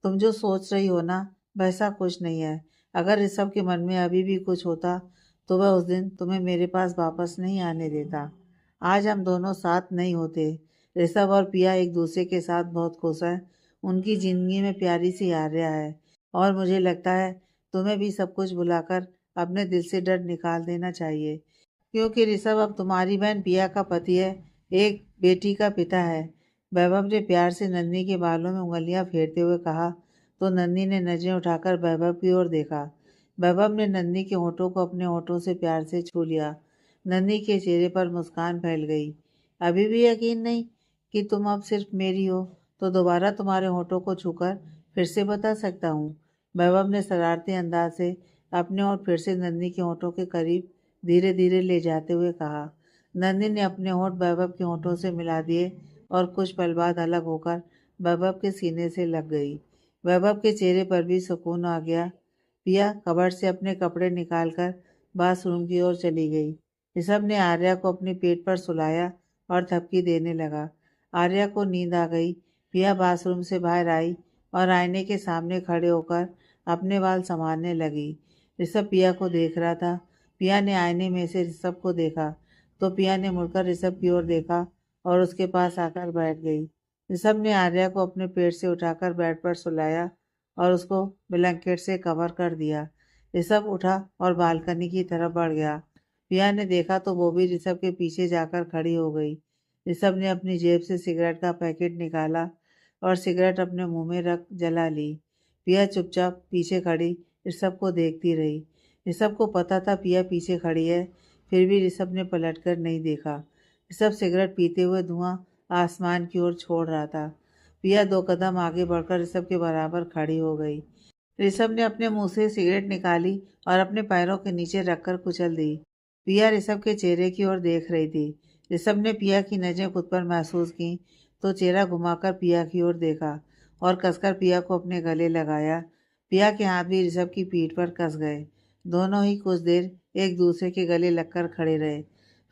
तुम जो सोच रही हो ना, वैसा कुछ नहीं है। अगर ऋषभ के मन में अभी भी कुछ होता, तो वह उस दिन तुम्हें मेरे पास वापस नहीं आने देता। आज हम दोनों साथ नहीं होते। ऋषभ और पिया एक दूसरे के साथ बहुत खुश हैं। उनकी जिंदगी में प्यारी सी आर्या है, और मुझे लगता है तुम्हें भी सब कुछ भुलाकर अपने दिल से डर निकाल देना चाहिए, क्योंकि ऋषभ अब तुम्हारी बहन पिया का पति है, एक बेटी का पिता है। वैभव ने प्यार से नन्ही के बालों में उंगलियां फेरते हुए कहा, तो नन्ही ने नजरें उठाकर वैभव की ओर देखा। वैभव ने नन्ही के होठों को अपने होठों से प्यार से छू लिया। नन्ही के चेहरे पर मुस्कान फैल गई। अभी भी यकीन नहीं कि तुम अब सिर्फ मेरी हो? तो दोबारा तुम्हारे होठों को छूकर फिर से बता सकता हूँ। वैभव ने शरारती अंदाज से अपने और फिर से नन्ही के होठों के करीब धीरे धीरे ले जाते हुए कहा। नंदी ने अपने होंठ वैभव के होंठों से मिला दिए और कुछ पल बाद अलग होकर वैभव के सीने से लग गई। वैभव के चेहरे पर भी सुकून आ गया। पिया कबर्ड से अपने कपड़े निकालकर बाथरूम की ओर चली गई। ऋषभ ने आर्या को अपने पेट पर सुलाया और थपकी देने लगा। आर्या को नींद आ गई। पिया बाथरूम से बाहर आई और आईने के सामने खड़े होकर अपने बाल संवारने लगी। ऋषभ पिया को देख रहा था। पिया ने आईने में से ऋषभ को देखा, तो पिया ने मुड़कर ऋषभ की ओर देखा और उसके पास आकर बैठ गई। ऋषभ ने आर्या को अपने पेट से उठाकर बेड पर सुलाया और उसको ब्लैंकेट से कवर कर दिया। ऋषभ उठा और बालकनी की तरफ बढ़ गया। पिया ने देखा तो वो भी ऋषभ के पीछे जाकर खड़ी हो गई। ऋषभ ने अपनी जेब से सिगरेट का पैकेट निकाला और सिगरेट अपने मुंह में रख जला ली। पिया चुपचाप पीछे खड़ी ऋषभ को देखती रही। ऋषभ को पता था पिया पीछे खड़ी है, फिर भी ऋषभ ने पलटकर नहीं देखा। ऋषभ सिगरेट पीते हुए धुआं आसमान की ओर छोड़ रहा था। पिया 2 कदम आगे बढ़कर ऋषभ के बराबर खड़ी हो गई। ऋषभ ने अपने मुंह से सिगरेट निकाली और अपने पैरों के नीचे रखकर कुचल दी। पिया ऋषभ के चेहरे की ओर देख रही थी। ऋषभ ने पिया की नज़रें खुद पर महसूस की, तो चेहरा घुमाकर पिया की ओर देखा और कसकर पिया को अपने गले लगाया। पिया के हाथ भी ऋषभ की पीठ पर कस गए। दोनों ही कुछ देर एक दूसरे के गले लगकर खड़े रहे।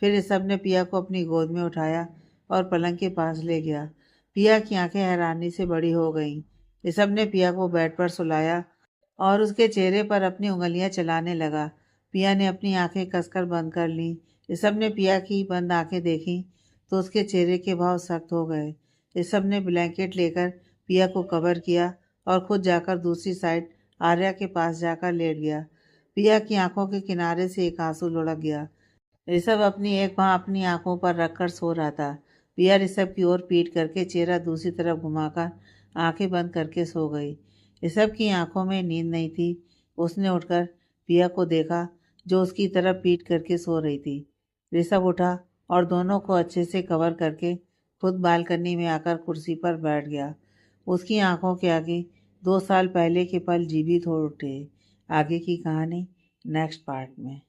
फिर ऋषभ ने पिया को अपनी गोद में उठाया और पलंग के पास ले गया। पिया की आंखें हैरानी से बड़ी हो गईं। ऋषभ ने पिया को बेड पर सुलाया और उसके चेहरे पर अपनी उंगलियां चलाने लगा। पिया ने अपनी आंखें कसकर बंद कर लीं। ऋषभ ने पिया की बंद आंखें देखीं तो उसके चेहरे के भाव सख्त हो गए। ऋषभ ने ब्लैंकेट लेकर पिया को कवर किया और खुद जाकर दूसरी साइड आर्या के पास जाकर लेट गया। पिया की आंखों के किनारे से एक आंसू लुढ़क गया। ऋषभ अपनी एक बांह अपनी आंखों पर रखकर सो रहा था। पिया ऋषभ की ओर पीठ करके चेहरा दूसरी तरफ घुमाकर आंखें बंद करके सो गई। ऋषभ की आंखों में नींद नहीं थी। उसने उठकर पिया को देखा जो उसकी तरफ पीठ करके सो रही थी। ऋषभ उठा और दोनों को अच्छे से कवर करके खुद बालकनी में आकर कुर्सी पर बैठ गया। उसकी आंखों के आगे 2 साल पहले के पल जीवित हो उठे। आगे की कहानी नेक्स्ट पार्ट में।